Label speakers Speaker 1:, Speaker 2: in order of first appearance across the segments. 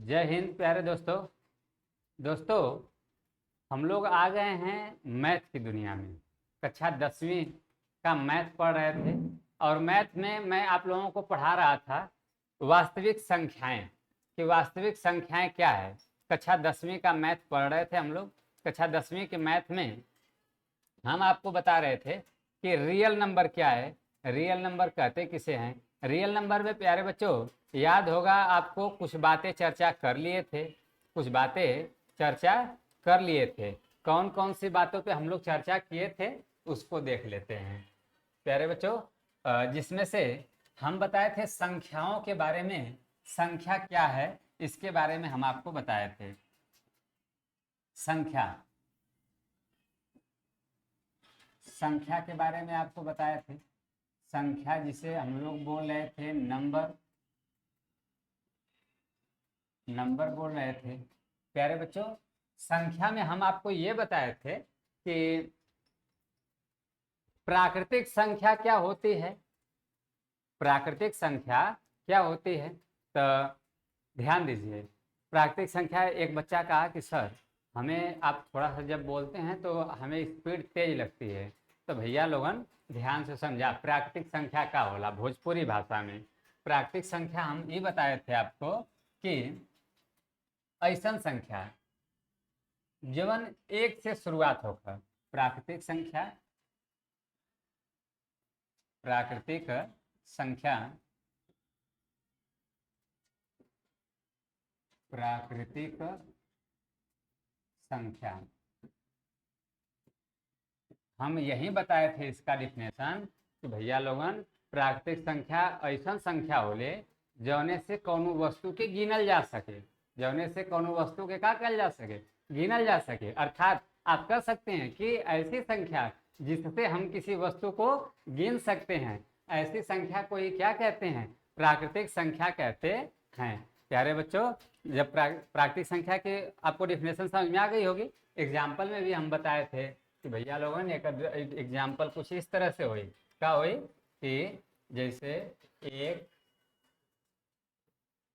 Speaker 1: जय हिंद प्यारे दोस्तों। दोस्तों, हम लोग आ गए हैं मैथ की दुनिया में। कक्षा 10वीं का मैथ पढ़ रहे थे और मैथ में मैं आप लोगों को पढ़ा रहा था वास्तविक संख्याएं कि वास्तविक संख्याएं क्या है। कक्षा 10वीं का मैथ पढ़ रहे थे हम लोग। कक्षा 10वीं के मैथ में हम आपको बता रहे थे कि रियल नंबर क्या है, रियल नंबर कहते किसे हैं। रियल नंबर में प्यारे बच्चों याद होगा आपको, कुछ बातें चर्चा कर लिए थे, कुछ बातें चर्चा कर लिए थे। कौन कौन सी बातों पे हम लोग चर्चा किए थे उसको देख लेते हैं प्यारे बच्चों। जिसमें से हम बताए थे संख्याओं के बारे में, संख्या क्या है इसके बारे में हम आपको बताए थे। संख्या संख्या के बारे में आपको बताए थे। संख्या जिसे हम लोग बोल रहे थे नंबर, नंबर बोल रहे थे प्यारे बच्चों। संख्या में हम आपको ये बताए थे कि प्राकृतिक संख्या क्या होती है, प्राकृतिक संख्या क्या होती है। तो ध्यान दीजिए, प्राकृतिक संख्या, एक बच्चा कहा कि सर हमें आप थोड़ा सा जब बोलते हैं तो हमें स्पीड तेज लगती है। तो भैया लोगन ध्यान से समझा, प्राकृतिक संख्या का होला भोजपुरी भाषा में। प्राकृतिक संख्या हम ये बताए थे आपको कि ऐसा संख्या जवन एक से शुरुआत होकर, प्राकृतिक संख्या, प्राकृतिक संख्या, प्राकृतिक संख्या हम यही बताए थे इसका डिफिनेशन कि भैया लोगन प्राकृतिक संख्या ऐसा संख्या होले जौने से कौनो वस्तु के गिनल जा सके, जौने से कौनो वस्तु के का कल जा सके, गिनल जा सके। अर्थात आप कह सकते हैं कि ऐसी संख्या जिससे हम किसी वस्तु को गिन सकते हैं, ऐसी संख्या को ही क्या कहते हैं, प्राकृतिक संख्या कहते हैं प्यारे बच्चों। जब प्राकृतिक संख्या के आपको डिफिनेशन समझ में आ गई होगी, एग्जाम्पल में भी हम बताए थे कि भैया लोगन एक एग्जाम्पल कुछ इस तरह से हुई, क्या हुई कि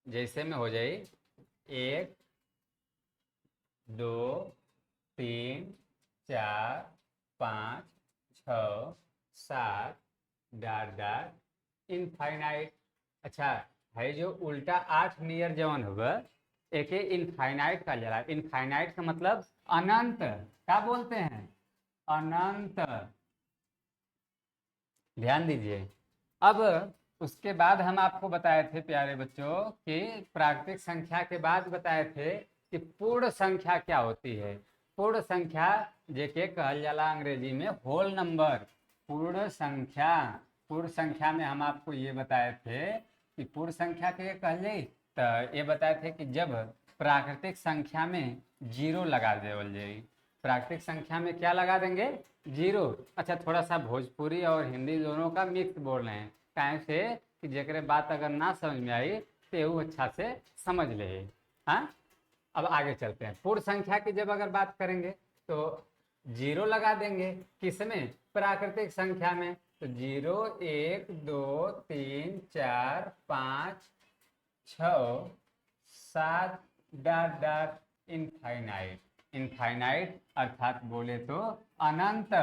Speaker 1: जैसे में हो जाए 1 2 3 4 5 6 7 डॉट डॉट इनफाइनाइट। अच्छा है जो उल्टा 8 नियर जवन होगा एक इनफाइनाइट का जला। इनफाइनाइट का मतलब अनंत, क्या बोलते हैं, अनंत। ध्यान दीजिए। अब उसके बाद हम आपको बताए थे प्यारे बच्चों कि प्राकृतिक संख्या के बाद बताए थे कि पूर्ण संख्या क्या होती है। पूर्ण संख्या जेके कहल जाला अंग्रेजी में होल नंबर, पूर्ण संख्या। पूर्ण संख्या में हम आपको ये बताए थे कि पूर्ण संख्या के कहल जाए तो ये बताए थे कि जब प्राकृतिक संख्या में जीरो लगा देवल जाए। प्राकृतिक संख्या में क्या लगा देंगे, जीरो। अच्छा थोड़ा सा भोजपुरी और हिंदी दोनों का मिक्स बोल रहे हैं, काहे से कि जेकरे बात अगर ना समझ में आई तो वो अच्छा से समझ ले। हाँ, अब आगे चलते हैं। पूर्ण संख्या की जब अगर बात करेंगे तो जीरो लगा देंगे, किसमें, प्राकृतिक संख्या में। तो 0 1 2 3 4 5 6 7 डॉट डॉट इनफाइनाइट। इनफाइनाइट अर्थात बोले तो अनंत।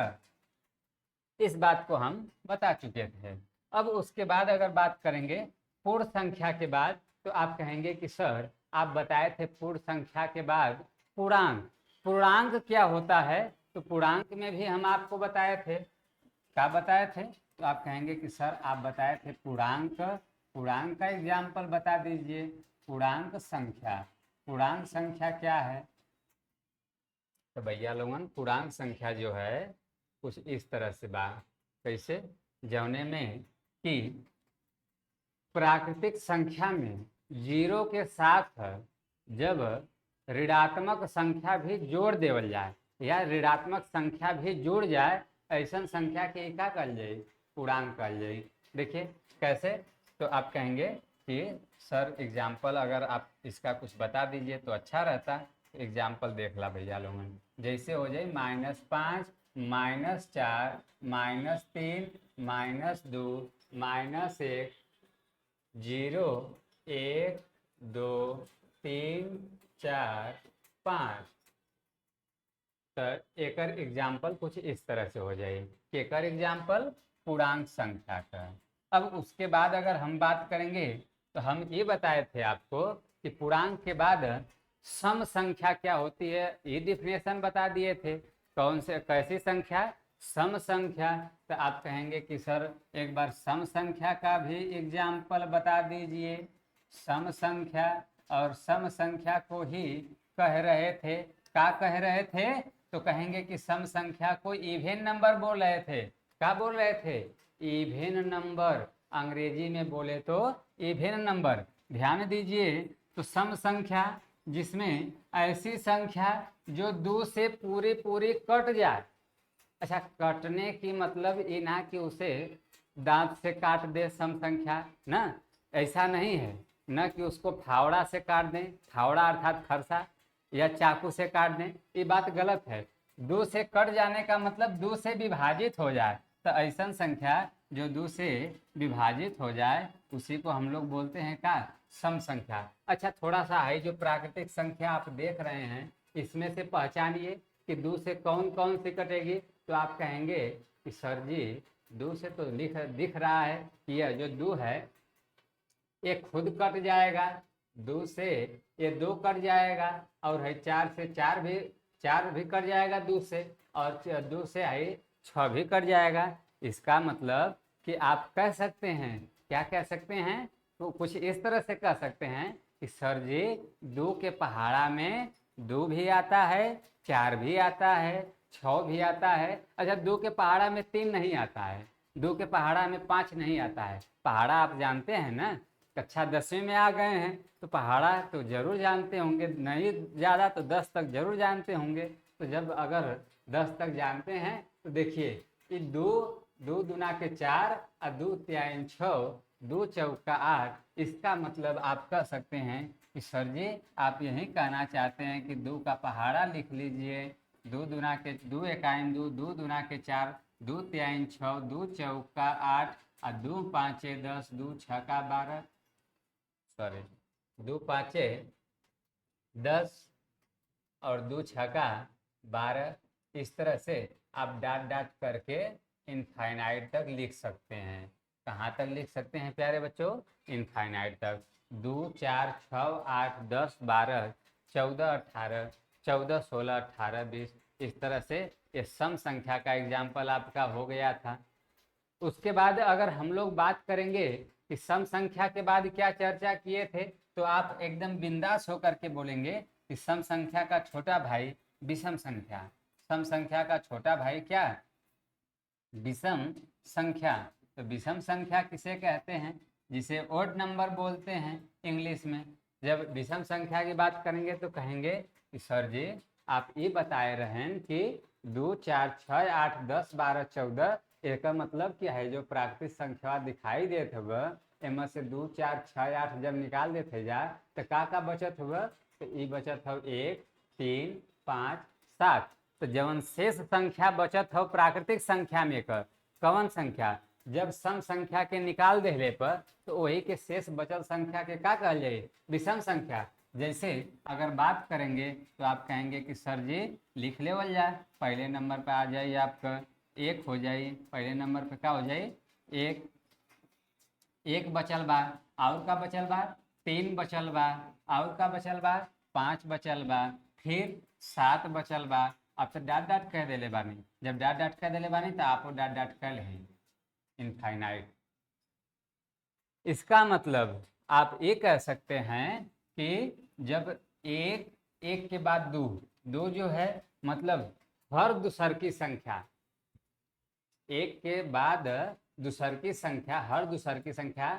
Speaker 1: इस बात को हम बता चुके थे। अब उसके बाद अगर बात करेंगे पूर्ण संख्या के बाद, तो आप कहेंगे कि सर आप बताए थे पूर्ण संख्या के बाद पूर्णांक। पूर्णांक क्या होता है, तो पूर्णांक में भी हम आपको बताए थे, क्या बताए थे, तो आप कहेंगे कि सर आप बताए थे पूर्णांक। पूर्णांक का एग्जाम्पल बता दीजिए। पूर्णांक संख्या, पूर्णांक संख्या क्या है, तो भैया लोगन पूर्णांक संख्या जो है कुछ इस तरह से बा, कैसे, जौने में कि प्राकृतिक संख्या में जीरो के साथ जब ऋणात्मक संख्या भी जोड़ देवल जाए या ऋणात्मक संख्या भी जुड़ जाए, ऐसा संख्या के क्या कल जाए, पूर्णांक कल जाए। देखिए कैसे, तो आप कहेंगे कि सर एग्जाम्पल अगर आप इसका कुछ बता दीजिए तो अच्छा रहता। एग्जाम्पल देख ला भैया लोगन, जैसे हो जाए -5 -4 -3 -2 -1 0 1 2 3 4 5। तो एकर एग्जाम्पल कुछ इस तरह से हो जाए कि एकर एग्जाम्पल पूर्णांक संख्या का। अब उसके बाद अगर हम बात करेंगे तो हम ये बताए थे आपको कि पूर्णांक के बाद सम संख्या क्या होती है, ये डिफिनेशन बता दिए थे। कौन से कैसी संख्या? सम संख्या। तो आप कहेंगे कि सर एक बार सम संख्या का भी एग्जाम्पल बता दीजिए। सम संख्या, और सम संख्या को ही कह रहे थे, क्या कह रहे थे? तो कहेंगे कि सम संख्या को इवेन नंबर बोल रहे थे। क्या बोल रहे थे? Even number. अंग्रेजी में बोले तो इवेन नंबर। ध्यान दीजिए, तो सम संख्या जिसमें ऐसी संख्या जो 2 से पूरी पूरी कट जाए। अच्छा, कटने की मतलब ये ना कि उसे दांत से काट दे सम संख्या, ना, ऐसा नहीं है। न कि उसको फावड़ा से काट दें, फावड़ा अर्थात फरसा, या चाकू से काट दें, ये बात गलत है। 2 से कट जाने का मतलब 2 से विभाजित हो जाए। तो ऐसा संख्या जो 2 से विभाजित हो जाए उसी को हम लोग बोलते हैं क्या? सम संख्या। अच्छा, थोड़ा सा है जो प्राकृतिक संख्या आप देख रहे हैं, इसमें से पहचानिए कि 2 से कौन कौन सी कटेगी। तो आप कहेंगे कि सर जी 2 से तो दिख रहा है कि यह जो 2 है ये खुद कट जाएगा, 2 से ये 2 कट जाएगा, और है 4 से 4 भी कट जाएगा 2 से, और 2 से है 6 भी कट जाएगा। इसका मतलब कि आप कह सकते हैं, क्या कह सकते हैं? तो कुछ इस तरह से कह सकते हैं कि सर जी 2 के पहाड़ा में 2 भी आता है, 4 भी आता है, 6 भी आता है। अच्छा, 2 के पहाड़ा में 3 नहीं आता है, 2 के पहाड़ा में 5 नहीं आता है। पहाड़ा आप जानते हैं ना, कक्षा 10वीं में आ गए हैं तो पहाड़ा तो जरूर जानते होंगे, नहीं ज़्यादा तो 10 तक जरूर जानते होंगे। तो जब अगर 10 तक जानते हैं तो देखिए कि 2 दूना के 4 और 2 तिहाई 6, 2 चौका 8। इसका मतलब आप कह सकते हैं कि सर जी आप यही कहना चाहते हैं कि 2 का पहाड़ा लिख लीजिए। 2 दूना के 2 इकाई 2, 2 दूना के 4, 2 तिहाई 6, 2 चौका 8, और 2 पाँचे 10, 2 छक्का 12, सॉरी 2 पाँचे 10 और 2 छक्का 12। इस तरह से आप डाट डाट करके इनफाइनाइट तक लिख सकते हैं। कहाँ तक लिख सकते हैं प्यारे बच्चों? इनफाइनाइट तक। 2 4 6 8 10 12 14 18, 14 16 18 20। इस तरह से ये सम संख्या का एग्जाम्पल आपका हो गया था। उसके बाद अगर हम लोग बात करेंगे कि सम संख्या के बाद क्या चर्चा किए थे, तो आप एकदम बिंदास होकर के बोलेंगे कि सम संख्या का छोटा भाई विषम संख्या। सम संख्या का छोटा भाई क्या? विषम संख्या। तो विषम संख्या किसे कहते हैं? जिसे ओड नंबर बोलते हैं इंग्लिश में। जब विषम संख्या की बात करेंगे तो कहेंगे कि सर जी आप ये बताए रहे हैं कि 2 4 6 8 10 12 14, एक मतलब क्या है? जो प्राकृतिक संख्या दिखाई देते हुए एम से 2 4 6 8 जब निकाल देते जा तो का बचत हुआ? तो ये बचत हो 1 3 5 7। तो जवन शेष संख्या बचत हो प्राकृतिक संख्या में कर कवन संख्या? जब सम संख्या के निकाल देने पर तो वही के शेष बचल संख्या के क्या कहल जाए? विषम संख्या। जैसे अगर बात करेंगे तो आप कहेंगे कि सर जी लिख लेवल जाए, पहले नंबर पर आ जाइए आपका 1 हो जाए, पहले नंबर पर क्या हो जाए? 1 1 बचल बा, और का बचल बा? 3 बचल बा, और का बचल बा? 5 बचल बा, फिर 7 बचल बा। अब तो डाट डाट कह देले बानी, जब डाट डाट कह देले बानी तो आप डाट डाट कह ले इनफाइनाइट। इसका मतलब आप ये कह सकते हैं कि जब 1 के बाद 2 जो है मतलब हर दूसर की संख्या, 1 के बाद दूसर की संख्या, हर दूसर की संख्या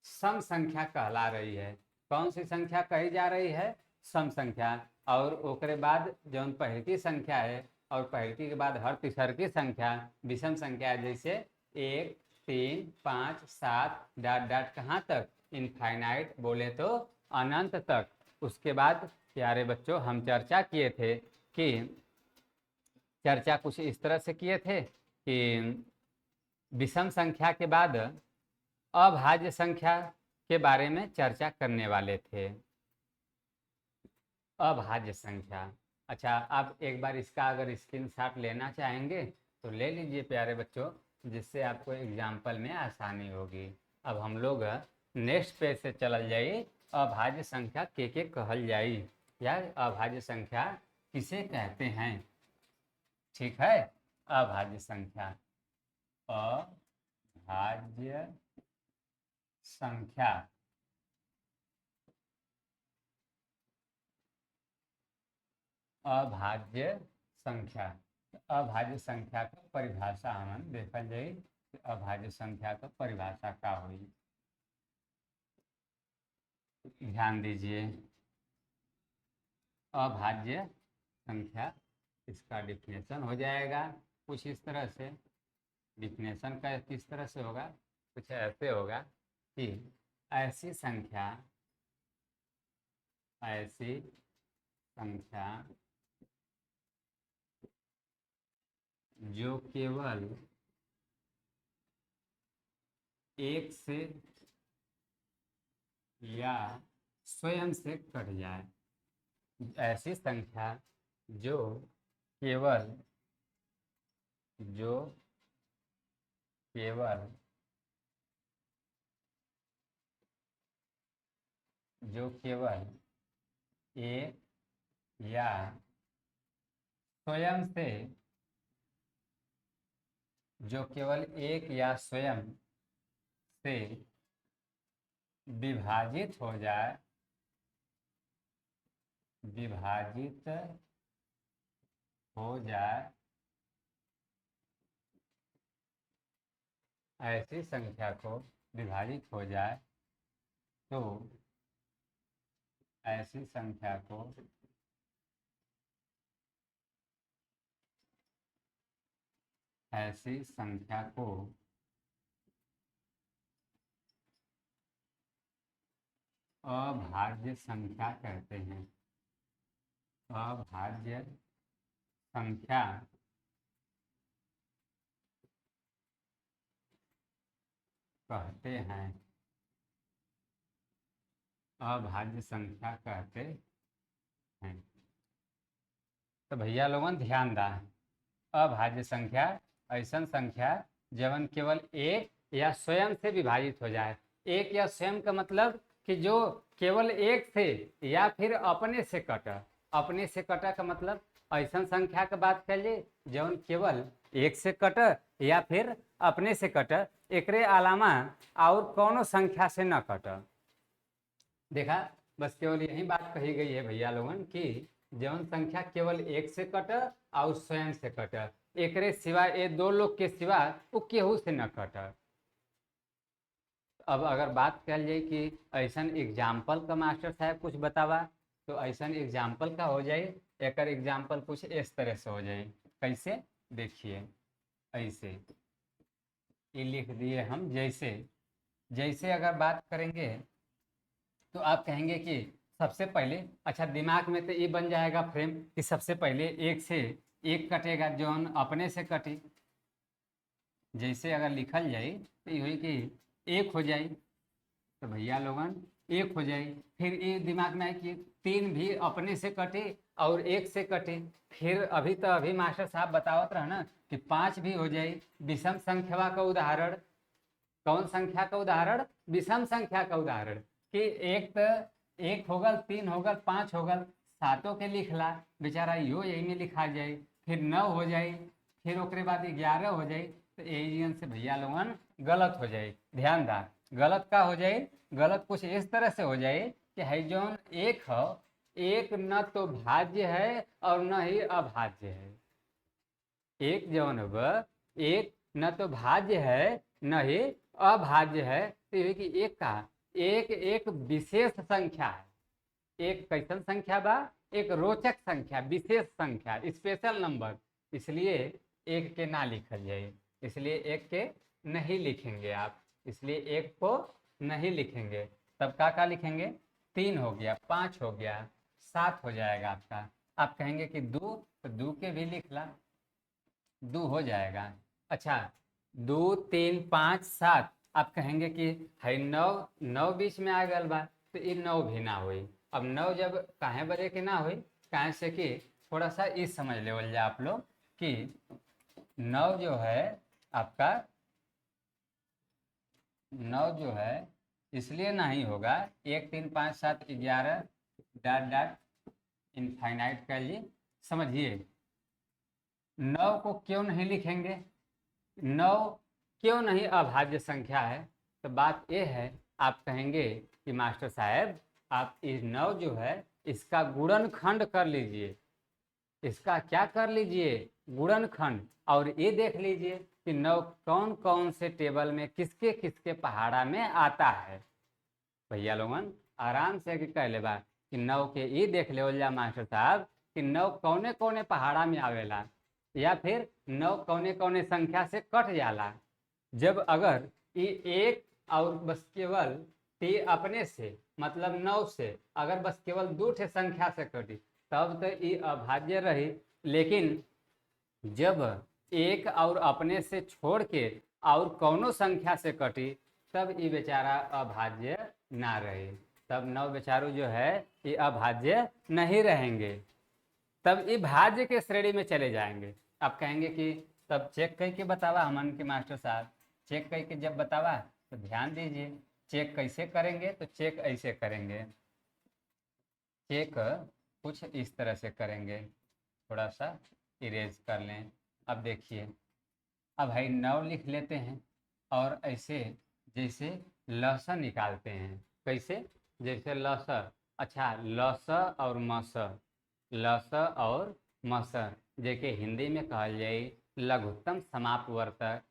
Speaker 1: सम संख्या कहला रही है। कौन सी संख्या कही जा रही है? सम संख्या। और ओकरे बाद जौन पहली संख्या है और पहली के बाद हर तीसर की संख्या विषम संख्या है। जैसे 1 3 5 7 डाट डाट कहाँ तक? इनफाइनाइट, बोले तो अनंत तक। उसके बाद प्यारे बच्चों हम चर्चा किए थे कि चर्चा कुछ इस तरह से किए थे कि विषम संख्या के बाद अभाज्य संख्या के बारे में चर्चा करने वाले थे। अभाज्य संख्या। अच्छा, आप एक बार इसका अगर स्क्रीनशॉट लेना चाहेंगे तो ले लीजिए प्यारे बच्चों, जिससे आपको एग्जाम्पल में आसानी होगी। अब हम लोग नेक्स्ट पेज से चल जाइए। अभाज्य संख्या के कहल जाई, या अभाज्य संख्या किसे कहते हैं। ठीक है, अभाज्य संख्या। अभाज्य संख्या अभाज्य संख्या। अभाज्य संख्या का परिभाषा हम देखल जाए। अभाज्य संख्या का परिभाषा का हुई, ध्यान दीजिए। अभाज्य संख्या, इसका डिफिनेशन हो जाएगा कुछ इस तरह से। डिफिनेशन का किस तरह से होगा, कुछ ऐसे होगा कि ऐसी संख्या जो केवल एक से या स्वयं से कट जाए। ऐसी संख्या जो केवल एक या स्वयं से विभाजित हो जाए, ऐसी संख्या को विभाजित हो जाए तो ऐसी संख्या को अभाज्य संख्या कहते हैं। अभाज्य संख्या कहते हैं। अभाज्य संख्या कहते हैं। तो भैया लोगन ध्यान दा, अभाज्य संख्या ऐसा संख्या जवन केवल एक या स्वयं से विभाजित हो जाए। एक या स्वयं का मतलब कि जो केवल एक से या फिर अपने से कटा। अपने से कटा का मतलब ऐसा संख्या का बात करिए जवन केवल एक से कट या फिर अपने से कट, एकरे अलावा और कौनो संख्या से न कट। देखा, बस केवल यही बात कही गई है भैया लोगन कि जवन संख्या केवल एक से कट और स्वयं से कट, एकरे सिवा ये दो लोग के सिवा वो केहू से न कट। अब अगर बात कल जाए कि ऐसा एग्जाम्पल का मास्टर साहब कुछ बतावा, तो ऐसा एग्जाम्पल का हो जाए। एक एग्जाम्पल कुछ इस तरह से हो जाए। कैसे, देखिए ऐसे ये लिख दिए हम। जैसे अगर बात करेंगे तो आप कहेंगे कि सबसे पहले, अच्छा दिमाग में तो ये बन जाएगा फ्रेम कि सबसे पहले एक से एक कटेगा जो अपने से कटे। जैसे अगर लिखल जाए तो ये हुई कि एक हो जाए, तो भैया लोगन एक हो जाए। फिर ये दिमाग में आए कि तीन भी अपने से कटे और एक से कटे। फिर अभी मास्टर साहब बतावत रहे ना कि पाँच भी हो जाए। विषम संख्या का उदाहरण, कौन संख्या का उदाहरण, विषम संख्या का उदाहरण कि एक होगल, तीन होगल, पाँच होगल, सातों के लिखला बेचारा यो यही में लिखा जाए। फिर 9 हो जाए, फिर ओकरे बाद 11 हो जाए। तो यही से भैया लोगन गलत हो जाए। ध्यान दा, गलत का हो जाए, गलत कुछ इस तरह से हो जाए कि है जौन एक हो, एक न तो भाज्य है और न ही अभाज्य है। एक जौन अब एक न तो भाज्य है न ही अभाज्य है। तो ये कि एक का एक विशेष संख्या है। एक कैसन संख्या बा, एक रोचक संख्या, विशेष संख्या, स्पेशल नंबर। इसलिए एक के ना लिखल जाए, इसलिए एक के नहीं लिखेंगे आप। इसलिए एक को नहीं लिखेंगे, तब का लिखेंगे, तीन हो गया, पाँच हो गया, सात हो जाएगा आपका। आप कहेंगे कि दो, तो दो के भी लिख ला, दो हो जाएगा। अच्छा, दो, तीन, पाँच, सात। आप कहेंगे कि है नौ, नौ बीच में आ गल बा, तो ये नौ भी ना हुई। अब 9 जब काहे बजे के ना हुई, काहे से कि थोड़ा सा इस समझ लेवल जा आप लोग कि 9 जो है आपका 9 जो है इसलिए नहीं होगा 1 3 5 7 11 डॉट डॉट इनफाइनाइट का लिए समझिए। 9 को क्यों नहीं लिखेंगे, 9 क्यों नहीं अभाज्य संख्या है, तो बात यह है आप कहेंगे कि मास्टर साहब आप इस 9 जो है इसका गुणनखंड कर लीजिए, इसका क्या कर लीजिए, गुणनखंड, और ये देख लीजिए कि 9 कौन कौन से टेबल में किसके किसके पहाड़ा में आता है। भैया लोगन आराम से कह लेबा कि 9 के ये देख ले जा मास्टर साहब कि 9 कौने कौने पहाड़ा में आवेला, या फिर 9 कौने कौने संख्या से कट जाला। जब अगर ये एक और बस केवल टी अपने से मतलब 9 से अगर बस केवल 2 ठे संख्या से कटी तब तो ये अभाज्य रही, लेकिन जब एक और अपने से छोड़ के और कौनो संख्या से कटी तब ये बेचारा अभाज्य ना रहे, तब 9 बेचारू जो है ये अभाज्य नहीं रहेंगे, तब ये भाज्य के श्रेणी में चले जाएंगे। आप कहेंगे कि तब चेक करके बतावा हमन के मास्टर साहब, चेक करके जब बतावा तो ध्यान दीजिए चेक कैसे करेंगे, तो चेक ऐसे करेंगे, चेक कुछ इस तरह से करेंगे, थोड़ा सा इरेज कर लें। अब देखिए अब भाई 9 लिख लेते हैं और ऐसे जैसे लस निकालते हैं, कैसे, जैसे लस, अच्छा लस और मस, लस और मस जेके हिंदी में कहल जाए लघुत्तम समापवर्तक,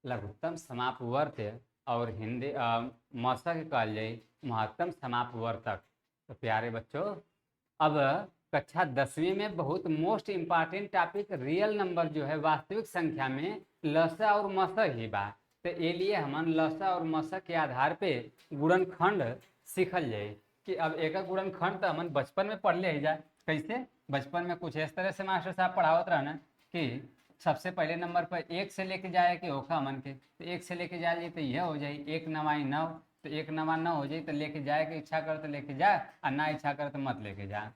Speaker 1: लघुत्तम समापवर्त्य, और हिंदी मस के कहल जाए महत्तम समापवर्तक। तो प्यारे बच्चों अब कक्षा 10वीं में बहुत most important topic real number जो है वास्तविक संख्या में लसा और मसा ही बा, तो ये लिए हमन लसा और मसा के आधार पे गुणनखंड सीखल जाए कि अब एक गुणनखंड तो हमन बचपन में पढ़ ले जा, कैसे बचपन में कुछ इस तरह से मास्टर साहब पढ़ावत रहना कि सबसे पहले नंबर पर 1 से लेके जाए कि होखा हमन के, तो 1 से लेके जाए तो यह हो जाए 1 9 9, तो 1 9 9 हो जाए, तो लेके जाए कि इच्छा कर तो लेके जा और ना इच्छा कर तो मत लेके जा।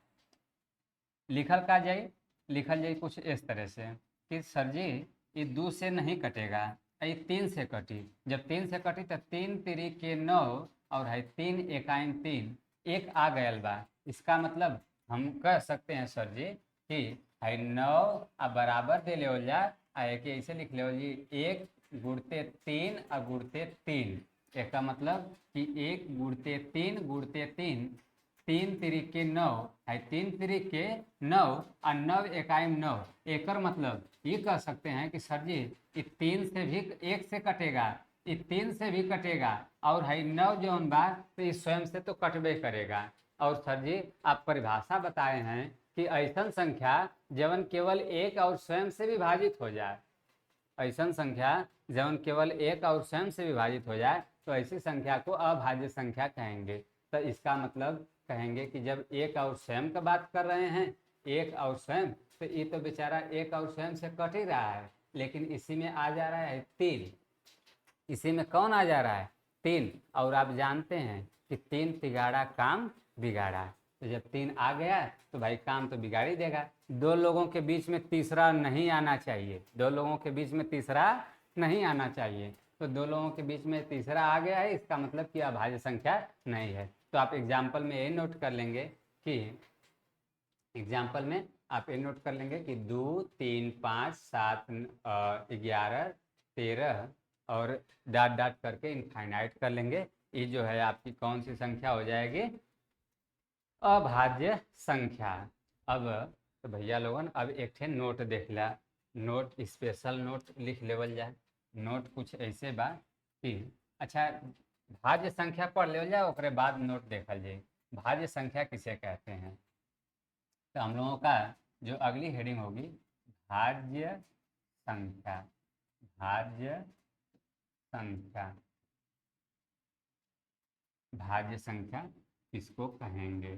Speaker 1: लिखल का जाए, लिखल जाए कुछ इस तरह से कि सर जी ये 2 से नहीं कटेगा, ये 3 से कटी, जब 3 से कटी तो 3 3 के 9 और है 3 एकाइन 3, एक आ गयल बा, इसका मतलब हम कह सकते हैं सर जी कि है 9 बराबर दे ले जा एक ऐसे लिख ले जी 1 गुणते 3 और गुणते 3, एक का मतलब कि 1 गुणते 3 गुणते 3, 3 3 के 9 है 3 3 के 9 और 9 एकाइन 9, एक मतलब ये कह सकते हैं कि सर जी ये 3 से भी 1 से कटेगा, ये 3 से भी कटेगा, और है 9 जौन बा तो ये स्वयं से तो कटबे करेगा। और सर जी आप परिभाषा बताए हैं कि ऐसा संख्या जवन केवल 1 और स्वयं से विभाजित हो जाए, ऐसा संख्या जवन केवल 1 और स्वयं से विभाजित हो जाए तो ऐसी संख्या को अभाज्य संख्या कहेंगे। तो इसका मतलब कहेंगे कि जब 1 और स्वयं का बात कर रहे हैं, 1 और स्वयं, तो ये तो बेचारा 1 और स्वयं से कट ही रहा है, लेकिन इसी में आ जा रहा है 3, इसी में कौन आ जा रहा है 3, और आप जानते हैं कि 3 तिगाड़ा काम बिगाड़ा, तो जब 3 आ गया तो भाई काम तो बिगाड़ ही देगा। 2 लोगों के बीच में तीसरा नहीं आना चाहिए, 2 लोगों के बीच में तीसरा नहीं आना चाहिए, तो 2 लोगों के बीच में तीसरा आ गया है, इसका मतलब कि अभाज्य संख्या नहीं है। तो आप एग्जाम्पल में ये नोट कर लेंगे कि एग्जाम्पल में आप ये नोट कर लेंगे कि 2 3 5 7 11 13 और डॉट डॉट करके इनफाइनाइट कर लेंगे, ये जो है आपकी कौन सी संख्या हो जाएगी, अभाज्य संख्या। अब तो भैया लोगन अब एक ठे नोट देख ला, नोट स्पेशल नोट लिख लेवल जाए, नोट कुछ ऐसे बा कि अच्छा भाज्य संख्या पढ़ लेवल जाए ओकरे बाद नोट देखल जाए भाज्य संख्या किसे कहते हैं। तो हम लोगों का जो अगली हेडिंग होगी भाज्य संख्या, भाज्य संख्या, भाज्य संख्या किसको कहेंगे।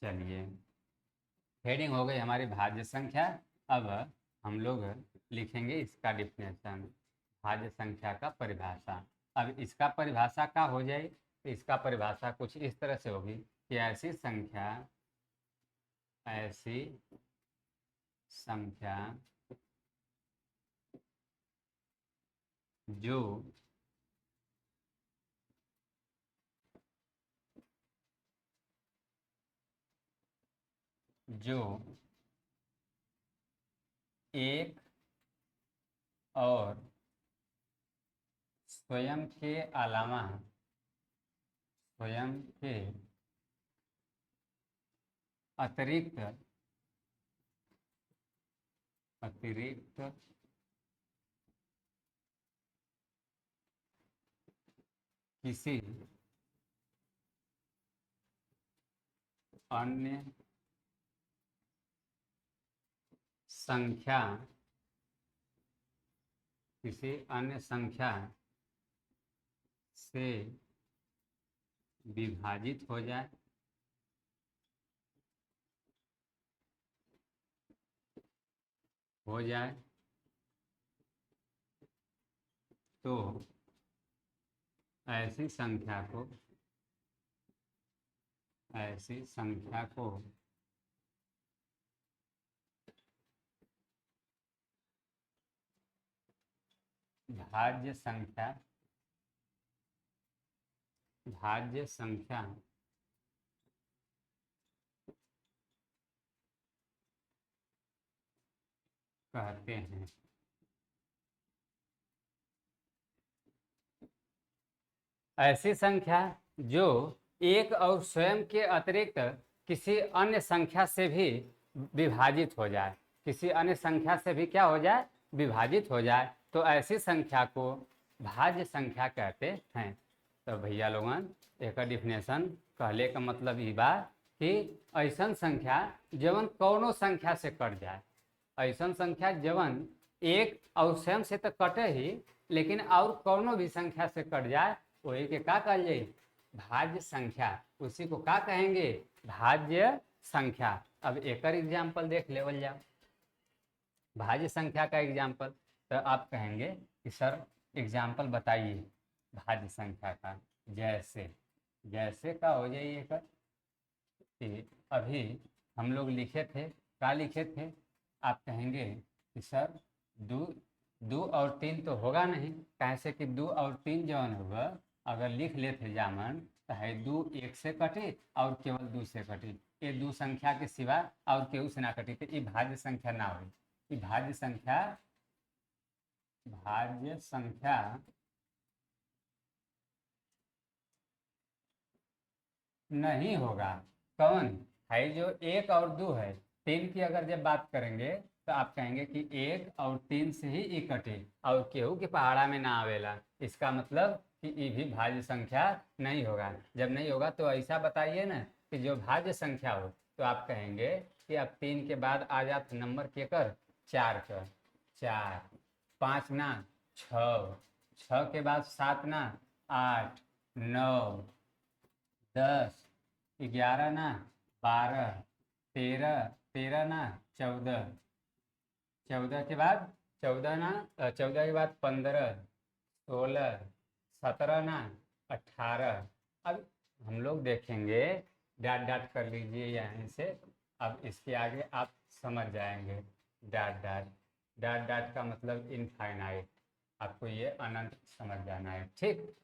Speaker 1: चलिए हेडिंग हो गई हमारी भाज्य संख्या, अब हम लोग लिखेंगे इसका डिफिनेशन, भाज्य संख्या का परिभाषा। अब इसका परिभाषा का हो जाए तो इसका परिभाषा कुछ इस तरह से होगी कि ऐसी संख्या जो एक और स्वयं के अतिरिक्त किसी अन्य संख्या से विभाजित हो जाए तो ऐसी संख्या को भाज्य संख्या कहते हैं। ऐसी संख्या जो एक और स्वयं के अतिरिक्त किसी अन्य संख्या से भी विभाजित हो जाए, किसी अन्य संख्या से भी क्या हो जाए, विभाजित हो जाए, तो ऐसी संख्या को भाज्य संख्या कहते हैं। तो भैया लोगन एक डिफिनेशन कहले का मतलब ये बा कि ऐसा संख्या जवन कौनो संख्या से कट जाए, ऐसा संख्या जवन एक और स्वयं से तो कटे ही, लेकिन और कौनो भी संख्या से कट जाए, वही के का कहल जाए, भाज्य संख्या। उसी को का कहेंगे, भाज्य संख्या। अब एक एग्जाम्पल देख लेवल जाओ भाज्य संख्या का एग्जाम्पल। तो आप कहेंगे कि सर एग्जाम्पल बताइए भाज्य संख्या का। जैसे का हो जाइए कर कि अभी हम लोग लिखे थे, क्या लिखे थे, आप कहेंगे कि सर दो और 3 तो होगा नहीं, कैसे कि 2 और 3 जवन होगा अगर लिख लेते जामन तो है 2 1 से कटे और केवल 2 से कटे, ये 2 संख्या के सिवा और केहू से ना कटे, तो ये भाज्य संख्या ना हो। ये भाज्य संख्या नहीं होगा। कौन है, जो 1 और 2 है। 3 की अगर जब बात करेंगे तो आप कहेंगे कि 1 और 3 से ही ई कटे और केहू के पहाड़ा में ना आवेला, इसका मतलब कि ये भी भाज्य संख्या नहीं होगा। जब नहीं होगा तो ऐसा बताइए ना कि जो भाज्य संख्या हो, तो आप कहेंगे कि अब 3 के बाद आ जात नंबर के कर 4 का 4, 5 ना 6, 6 के बाद 7 ना 8, 9, 10, 11 ना 12, 13 ना 14, 14 के बाद 14 के बाद 15, 16, 17 ना 18। अब हम लोग देखेंगे, डाट कर लीजिए यहाँ से। अब इसके आगे आप समझ जाएंगे। डाट का मतलब इनफाइनाइट, आपको ये अनंत समझ जाना है, ठीक।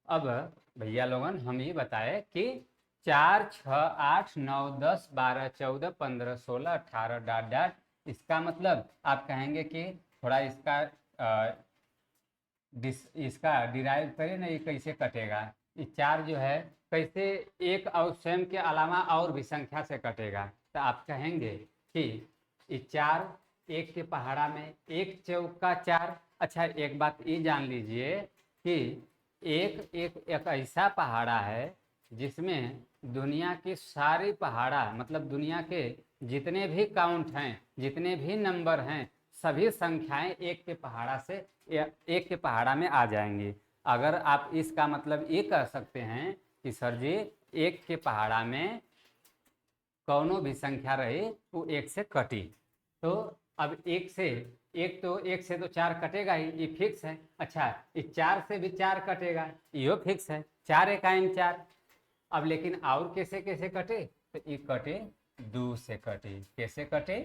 Speaker 1: अब भैया लोगन हम ये बताए कि 4, 6, 8, 9, 10, 12, 14, 15, 16, 18 ... इसका मतलब आप कहेंगे कि थोड़ा इसका डिराइव करें ना, ये कैसे कटेगा। ये 4 जो है कैसे एक और स्वयं के अलावा और भी संख्या से कटेगा। तो आप कहेंगे कि ये 4 1 के पहाड़ा में 1 चौका 4। अच्छा एक बात ये जान लीजिए कि एक ऐसा पहाड़ा है जिसमें दुनिया की सारी पहाड़ा, मतलब दुनिया के जितने भी काउंट हैं, जितने भी नंबर हैं, सभी संख्याएं एक के पहाड़ा में आ जाएंगी। अगर आप इसका मतलब ये कह सकते हैं कि सर जी 1 के पहाड़ा में कौनो भी संख्या रही वो 1 से कटी, तो अब एक से तो 4 कटेगा ही, ये फिक्स है। अच्छा, इस 4 से भी 4 कटेगा, यो फिक्स है, 4 एकाइन 4। अब लेकिन और कैसे कैसे कटे, तो ये कटे 2 से कटे। कैसे कटे,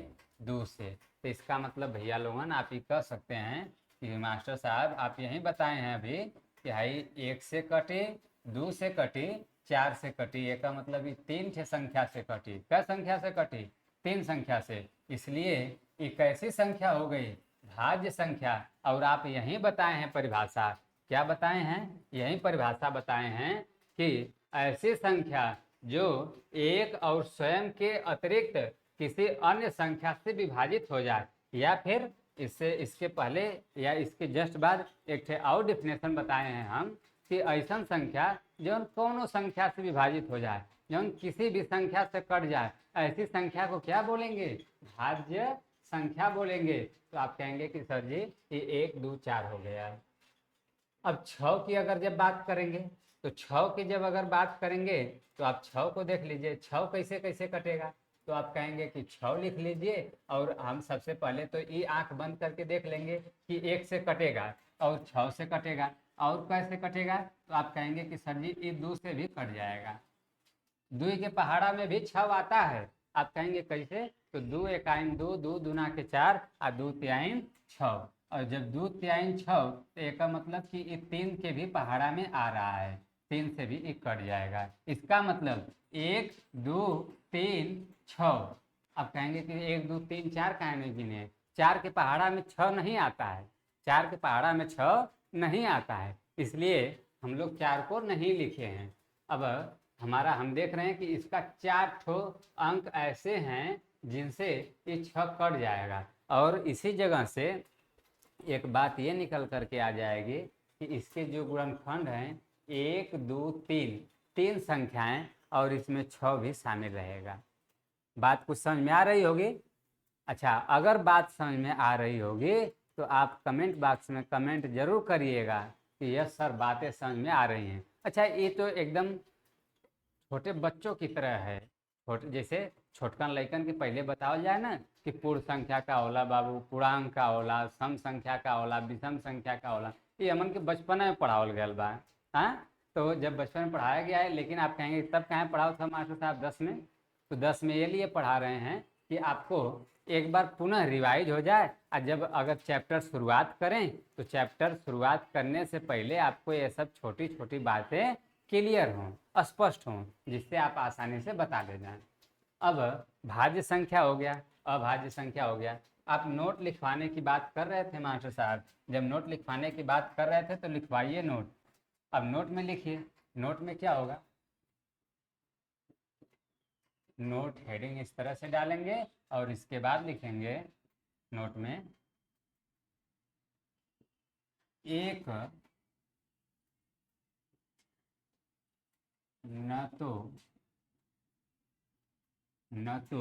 Speaker 1: 2 से। तो इसका मतलब भैया लोगन आप ये कह सकते हैं कि मास्टर साहब आप यही बताए हैं अभी कि भाई 1 से कटे, 2 से कटी, 4 से कटी। ये का मतलब ये 3 ठे संख्या से कटी। क्या संख्या से कटी, 3 संख्या से। इसलिए ये कैसी संख्या हो गई, भाज्य संख्या। और आप यही बताए हैं परिभाषा, क्या बताए हैं, यही परिभाषा बताए हैं कि ऐसी संख्या जो एक और स्वयं के अतिरिक्त किसी अन्य संख्या से विभाजित हो जाए, या फिर इससे इसके पहले या इसके जस्ट बाद एक ठे और डिफिनेशन बताए हैं हम कि ऐसा संख्या जो कोनो संख्या से विभाजित हो जाए, जो किसी भी संख्या से कट जाए, ऐसी संख्या को क्या बोलेंगे, भाज्य संख्या बोलेंगे। तो आप कहेंगे कि सर जी ये 1 2 4 हो गया। अब 6 की अगर जब बात करेंगे, तो 6 की जब अगर बात करेंगे तो आप 6 को देख लीजिए, 6 कैसे कैसे कटेगा। तो आप कहेंगे कि 6 लिख लीजिए, और हम सबसे पहले तो ये आंख बंद करके देख लेंगे कि 1 से कटेगा और 6 से कटेगा। और कैसे कटेगा, तो आप कहेंगे कि सर जी ये 2 से भी कट जाएगा। 2 के पहाड़ा में भी 6 आता है। आप कहेंगे कैसे, तो 2 एकाइन 2, 2 दूना के 4 और 2 तिहाइन 6। और जब 2 तिहाइन 6, तो एक मतलब कि ये 3 के भी पहाड़ा में आ रहा है, 3 से भी ये कट जाएगा। इसका मतलब 1 2 3 6। अब कहेंगे कि 1 2 3 4 काहे नहीं गिने, 4 के पहाड़ा में 6 नहीं आता है, 4 के पहाड़ा में 6 नहीं आता है, इसलिए हम लोग 4 को नहीं लिखे हैं। अब हमारा हम देख रहे हैं कि इसका 4 ठो अंक ऐसे हैं जिनसे ये 6 कट जाएगा। और इसी जगह से एक बात ये निकल करके आ जाएगी कि इसके जो गुणनखंड हैं 1 2 3, 3 संख्याएं और इसमें 6 भी शामिल रहेगा। बात कुछ समझ में आ रही होगी। अच्छा, अगर बात समझ में आ रही होगी तो आप कमेंट बॉक्स में कमेंट जरूर करिएगा कि यस सर बातें समझ में आ रही हैं। अच्छा, ये तो एकदम छोटे बच्चों की तरह है, छोटे जैसे छोटकन लइकन के पहले बताओ जाए ना कि पूर्ण संख्या का होला बाबू, पूर्णांक का होला, सम संख्या का होला, विषम संख्या का होला। ये हमन के बचपन में पढ़ावल गया बा। हाँ, तो जब बचपन में पढ़ाया गया है, लेकिन आप कहेंगे तब कहाँ पढ़ाओ था मास्टर साहब 10 में। तो 10 में ये लिए पढ़ा रहे हैं कि आपको एक बार पुनः रिवाइज हो जाए, और जब अगर चैप्टर शुरुआत करें तो चैप्टर शुरुआत करने से पहले आपको ये सब छोटी छोटी बातें क्लियर हों, स्पष्ट हों, जिससे आप आसानी से बता दे जाएं। अब भाज्य संख्या हो गया, अभाज्य संख्या हो गया। आप नोट लिखवाने की बात कर रहे थे मास्टर साहब, जब नोट लिखवाने की बात कर रहे थे तो लिखवाइए नोट। अब नोट में लिखिए, नोट में क्या होगा, नोट हेडिंग इस तरह से डालेंगे और इसके बाद लिखेंगे नोट में एक न तो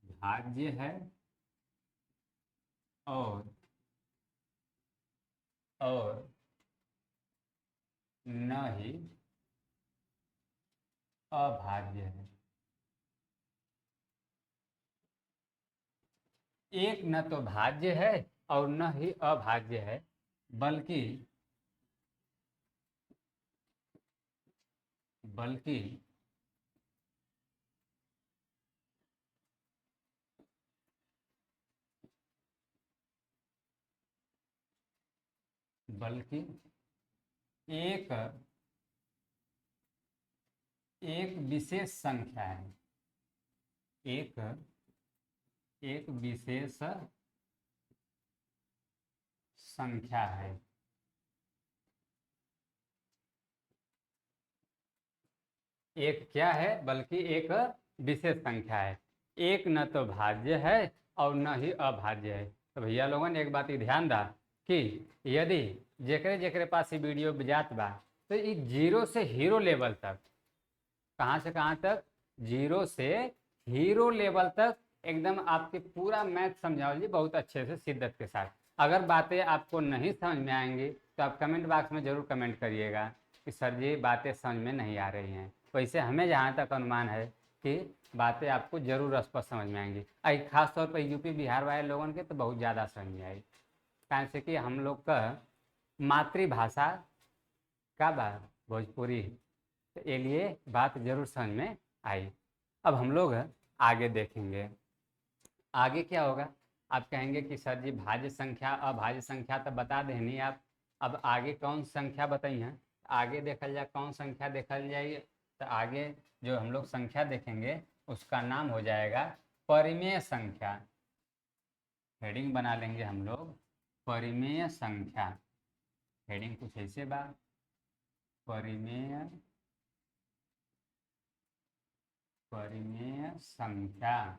Speaker 1: भाज्य है और न ही अभाज्य है। एक न तो भाज्य है और न ही अभाज्य है, बल्कि बल्कि बल्कि एक एक विशेष संख्या है, एक एक विशेष संख्या है। एक क्या है, बल्कि एक विशेष संख्या है। एक न तो भाज्य है और न ही अभाज्य है। तो भैया लोगन एक बात ही ध्यान दा कि यदि जेकरे जेकरे पास ये वीडियो जात बा, तो ये 0 से हीरो लेवल तक, कहाँ से कहाँ तक, 0 से हीरो लेवल तक एकदम आपके पूरा मैथ समझाओ जी बहुत अच्छे से शिद्दत के साथ। अगर बातें आपको नहीं समझ में आएंगी तो आप कमेंट बॉक्स में ज़रूर कमेंट करिएगा कि सर जी बातें समझ में नहीं आ रही हैं। वैसे हमें जहाँ तक अनुमान है कि बातें आपको जरूर स्पष्ट समझ में आएंगी। आई खास तौर पर यूपी बिहार वाले लोगों के तो बहुत ज़्यादा समझ में आई, कारण से कि हम लोग का मातृभाषा का बात भोजपुरी है, तो ये लिए बात जरूर समझ में आई। अब हम लोग आगे देखेंगे, आगे क्या होगा। आप कहेंगे कि सर जी भाज्य संख्या अभाज्य संख्या तो बता देनी आप, अब आगे कौन संख्या बताइए। आगे देखल जाए कौन संख्या देखल जाए, तो आगे जो हम लोग संख्या देखेंगे उसका नाम हो जाएगा परिमेय संख्या। हेडिंग बना लेंगे हम लोग परिमेय संख्या। हेडिंग कुछ ऐसे बा, परिमेय संख्या।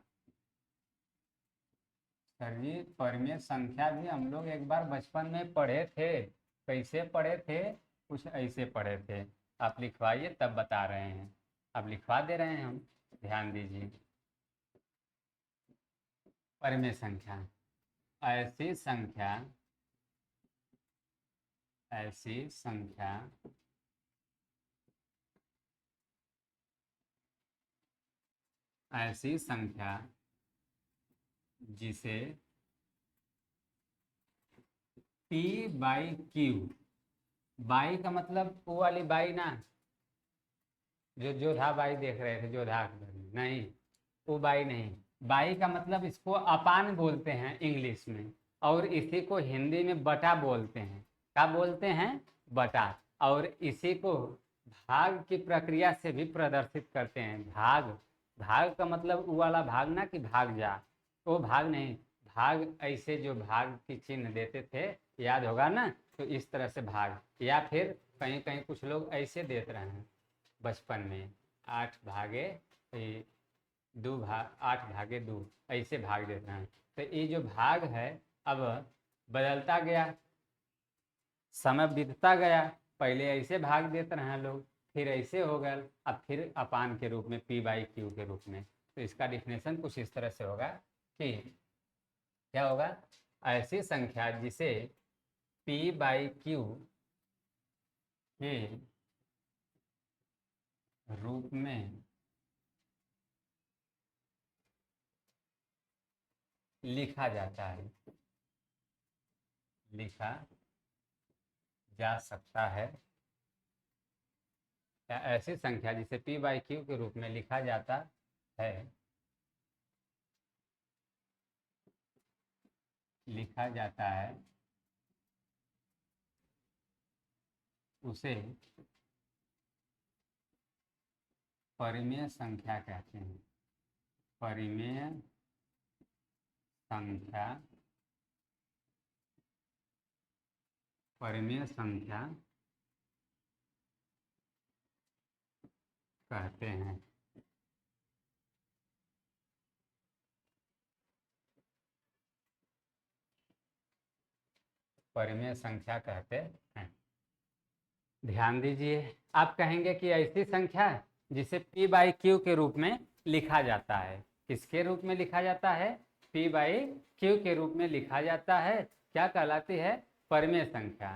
Speaker 1: सर जी परिमेय संख्या भी हम लोग एक बार बचपन में पढ़े थे। कैसे पढ़े थे, कुछ ऐसे पढ़े थे। आप लिखवाइए तब बता रहे हैं, अब लिखवा दे रहे हैं हम, ध्यान दीजिए। परिमेय संख्या ऐसी संख्या, ऐसी संख्या ऐसी संख्या जिसे P बाई क्यू, बाई का मतलब वो वाली बाई ना, जो जोधा बाई देख रहे थे, जोधा नहीं, वो बाई नहीं। बाई का मतलब इसको अपान बोलते हैं इंग्लिश में, और इसी को हिंदी में बटा बोलते हैं। क्या बोलते हैं? बटा। और इसी को भाग की प्रक्रिया से भी प्रदर्शित करते हैं। भाग, भाग का मतलब वो वाला भाग ना कि भाग जा, वो भाग नहीं। भाग ऐसे जो भाग की चिन्ह देते थे, याद होगा ना, तो इस तरह से भाग, या फिर कहीं कहीं कुछ लोग ऐसे देते रहे हैं बचपन में, 8 भागे 2 भाग, 8 भागे 2, ऐसे भाग देते हैं। तो ये जो भाग है अब बदलता गया, समय बीतता गया। पहले ऐसे भाग देते रहे लोग, फिर ऐसे हो गए, अब फिर अपान के रूप में P बाई क्यू के रूप में। तो इसका डिफिनेशन कुछ इस तरह से होगा कि क्या होगा, ऐसी संख्या जिसे P बाई क्यू के रूप में लिखा जाता है, लिखा जा सकता है, या ऐसी संख्या जिसे P बाई क्यू के रूप में लिखा जाता है, लिखा जाता है, उसे परिमेय संख्या कहते हैं। परिमेय संख्या, परिमेय संख्या कहते हैं। परिमेय संख्या कहते हैं। ध्यान दीजिए, आप कहेंगे कि ऐसी संख्या जिसे P बाई क्यू के रूप में लिखा जाता है। किसके रूप में लिखा जाता है? P बाई क्यू के रूप में लिखा जाता है। क्या कहलाती है? परिमेय संख्या।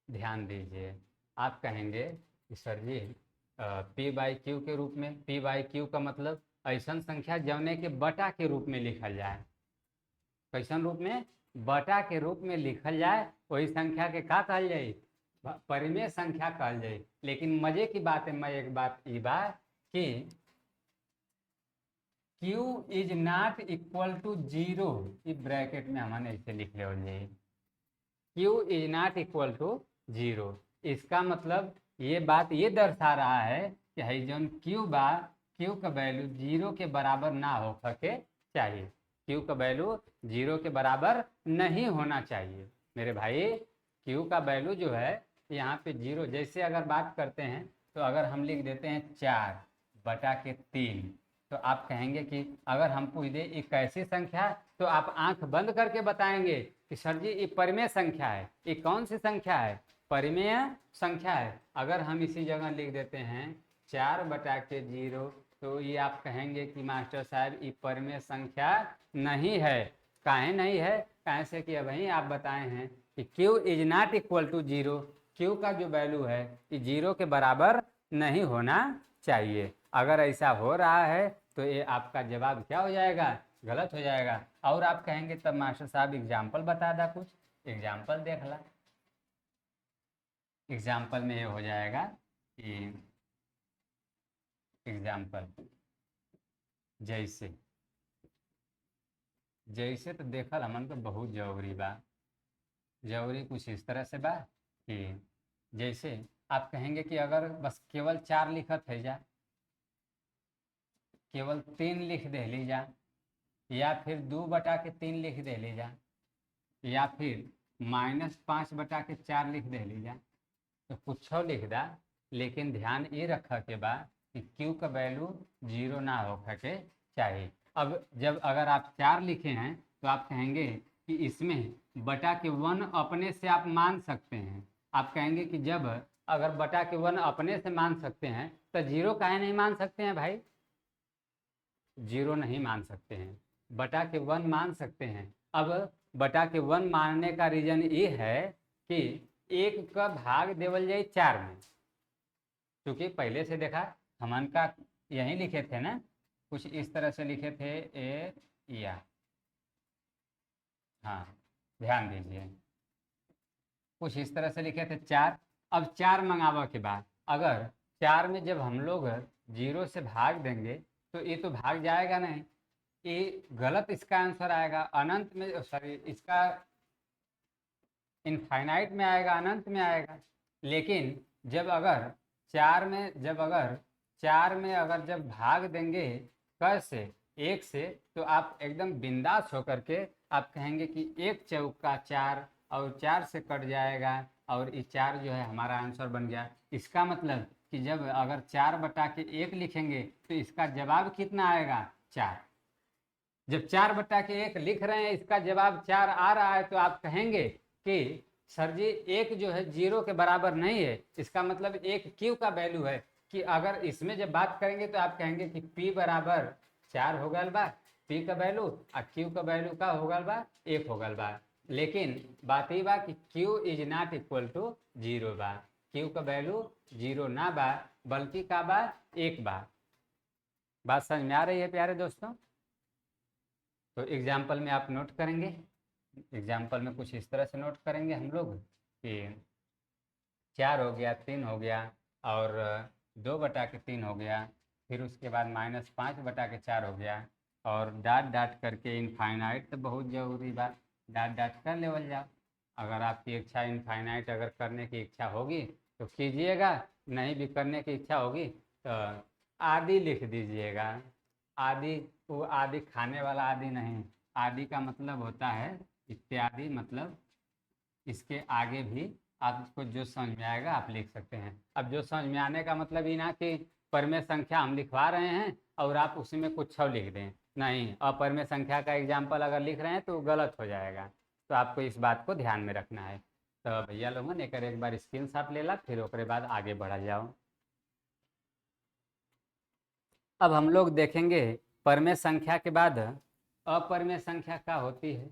Speaker 1: ध्यान दीजिए, आप कहेंगे कि sir ji P by Q के रूप में, P बाई क्यू का मतलब ऐसा संख्या जौने के बटा के रूप में लिखल जाए। कैसन रूप में? बटा के रूप में लिखल जाए, वही संख्या के का कहल जाए? परिमेय संख्या कहल जाए। लेकिन मजे की बात है, मैं एक बात ये बात कि Q is not equal to 0, इस ब्रैकेट में हमने ऐसे लिख ले जाए, Q is not equal to 0। इसका मतलब ये बात ये दर्शा रहा है कि है जो Q बा, Q का वैल्यू 0 के बराबर ना हो सके चाहिए। Q का वैल्यू 0 के बराबर नहीं होना चाहिए मेरे भाई। Q का वैल्यू जो है यहाँ पे 0, जैसे अगर बात करते हैं तो अगर हम लिख देते हैं 4 बटा के 3, तो आप कहेंगे कि अगर हम पूछ दे एक कैसी संख्या, तो आप आंख बंद करके बताएंगे कि सर जी ये परिमेय संख्या है। ये कौन सी संख्या है? परिमेय संख्या है। अगर हम इसी जगह लिख देते हैं 4 बटा के 0, तो ये आप कहेंगे कि मास्टर साहब ये परिमेय संख्या नहीं है। काहे नहीं है? कैसे कि अभी आप बताए हैं कि Q is not equal to 0, Q का जो वैल्यू है ये 0 के बराबर नहीं होना चाहिए। अगर ऐसा हो रहा है तो ये आपका जवाब क्या हो जाएगा, गलत हो जाएगा। और आप कहेंगे तब मास्टर साहब एग्जाम्पल बता दा, कुछ एग्जाम्पल देख ला। एग्जाम्पल में ये हो जाएगा कि एग्जाम्पल जैसे जैसे तो देखल हमन को बहुत जरूरी बा। जरूरी कुछ इस तरह से बा कि जैसे आप कहेंगे कि अगर बस केवल 4 लिखत है जा, केवल 3 लिख दे लीजा, या फिर 2/3 लिख दे लीजा, या फिर -5/4 लिख दे लीजा, तो कुछ लिख दा, लेकिन ध्यान ये रखा के बा कि क्यू का वैल्यू 0 ना हो के चाहिए। अब जब अगर आप 4 लिखे हैं तो आप कहेंगे कि इसमें बटा के 1 अपने से आप मान सकते हैं। आप कहेंगे कि जब अगर बटा के 1 अपने से मान सकते हैं तो 0 काहे नहीं मान सकते हैं भाई? 0 नहीं मान सकते हैं, बटा के 1 मान सकते हैं। अब बटा के 1 मानने का रीजन ये है कि 1 का भाग देवल जाए 4 में, क्योंकि पहले से देखा हमन का यही लिखे थे ना, कुछ इस तरह से लिखे थे ए या, हाँ ध्यान दीजिए, कुछ इस तरह से लिखे थे 4। अब 4 मंगावा के बाद अगर 4 में जब हम लोग 0 से भाग देंगे तो ये तो भाग जाएगा नहीं, ये गलत इसका आंसर आएगा। अनंत में, सॉरी, इसका इनफाइनाइट में आएगा, अनंत में आएगा। लेकिन जब अगर 4 में जब भाग देंगे कैसे, 1 से, तो आप एकदम बिंदास होकर के आप कहेंगे कि 1 चौका 4 और 4 से कट जाएगा और ये 4 जो है हमारा आंसर बन गया। इसका मतलब कि जब अगर 4/1 लिखेंगे तो इसका जवाब कितना आएगा, 4। जब 4/1 लिख रहे हैं, इसका जवाब 4 आ रहा है, तो आप कहेंगे कि सर जी 1 जो है 0 के बराबर नहीं है, इसका मतलब 1 क्यू का वैल्यू है। कि अगर इसमें जब बात करेंगे तो आप कहेंगे कि P बराबर 4 हो गल बा, P का वैल्यू, और Q का वैल्यू का हो गल बा, 1 हो गल बा। लेकिन बात ये बा कि Q is not equal to 0 बा, Q का वैल्यू 0 ना बा, बल्कि का बा, 1 बा। बात समझ में आ रही है प्यारे दोस्तों? तो एग्जाम्पल में आप नोट करेंगे, एग्जाम्पल में कुछ इस तरह से नोट करेंगे हम लोग कि 4 हो गया, 3 हो गया, और 2/3 हो गया, फिर उसके बाद -5/4 हो गया, और डाट डाट करके इनफाइनाइट तो बहुत ज़रूरी बात, डाट डाट कर लेवल जाओ। अगर आपकी इच्छा इनफाइनाइट अगर करने की इच्छा होगी तो कीजिएगा, नहीं भी करने की इच्छा होगी तो आदि लिख दीजिएगा। आदि, वो आदि खाने वाला आदि नहीं, आदि का मतलब होता है इत्यादि, मतलब इसके आगे भी आपको जो समझ में आएगा आप लिख सकते हैं। अब जो समझ में आने का मतलब ये ना कि परमेय संख्या हम लिखवा रहे हैं और आप उसी में कुछ लिख दें, नहीं, अपरमेय संख्या का एग्जाम्पल अगर लिख रहे हैं तो गलत हो जाएगा। तो आपको इस बात को ध्यान में रखना है। तो भैया लोगन एक बार स्क्रीनशॉट ले ला, फिर ओकरे बाद आगे बढ़ा जाओ। अब हम लोग देखेंगे परमेय संख्या के बाद अपरमेय संख्या क्या होती है।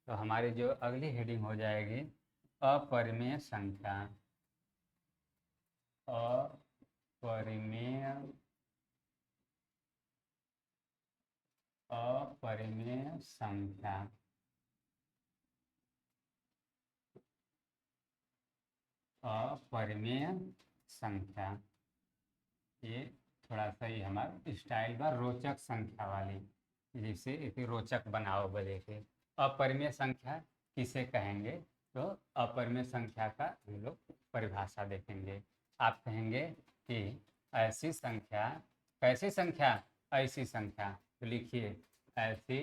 Speaker 1: तो हमारी जो अगली हेडिंग हो जाएगी अपरिमेय संख्या। अपरिमेय अपरिमेय संख्या। अपरिमेय संख्या, ये थोड़ा सा ही हमारा स्टाइल बा रोचक संख्या वाली, जिसे एक रोचक बनाओ बोले के। अपरिमेय संख्या किसे कहेंगे, तो अपरिमेय संख्या का हम लोग परिभाषा देखेंगे। आप कहेंगे कि ऐसी संख्या, कैसी संख्या, ऐसी संख्या, तो लिखिए ऐसी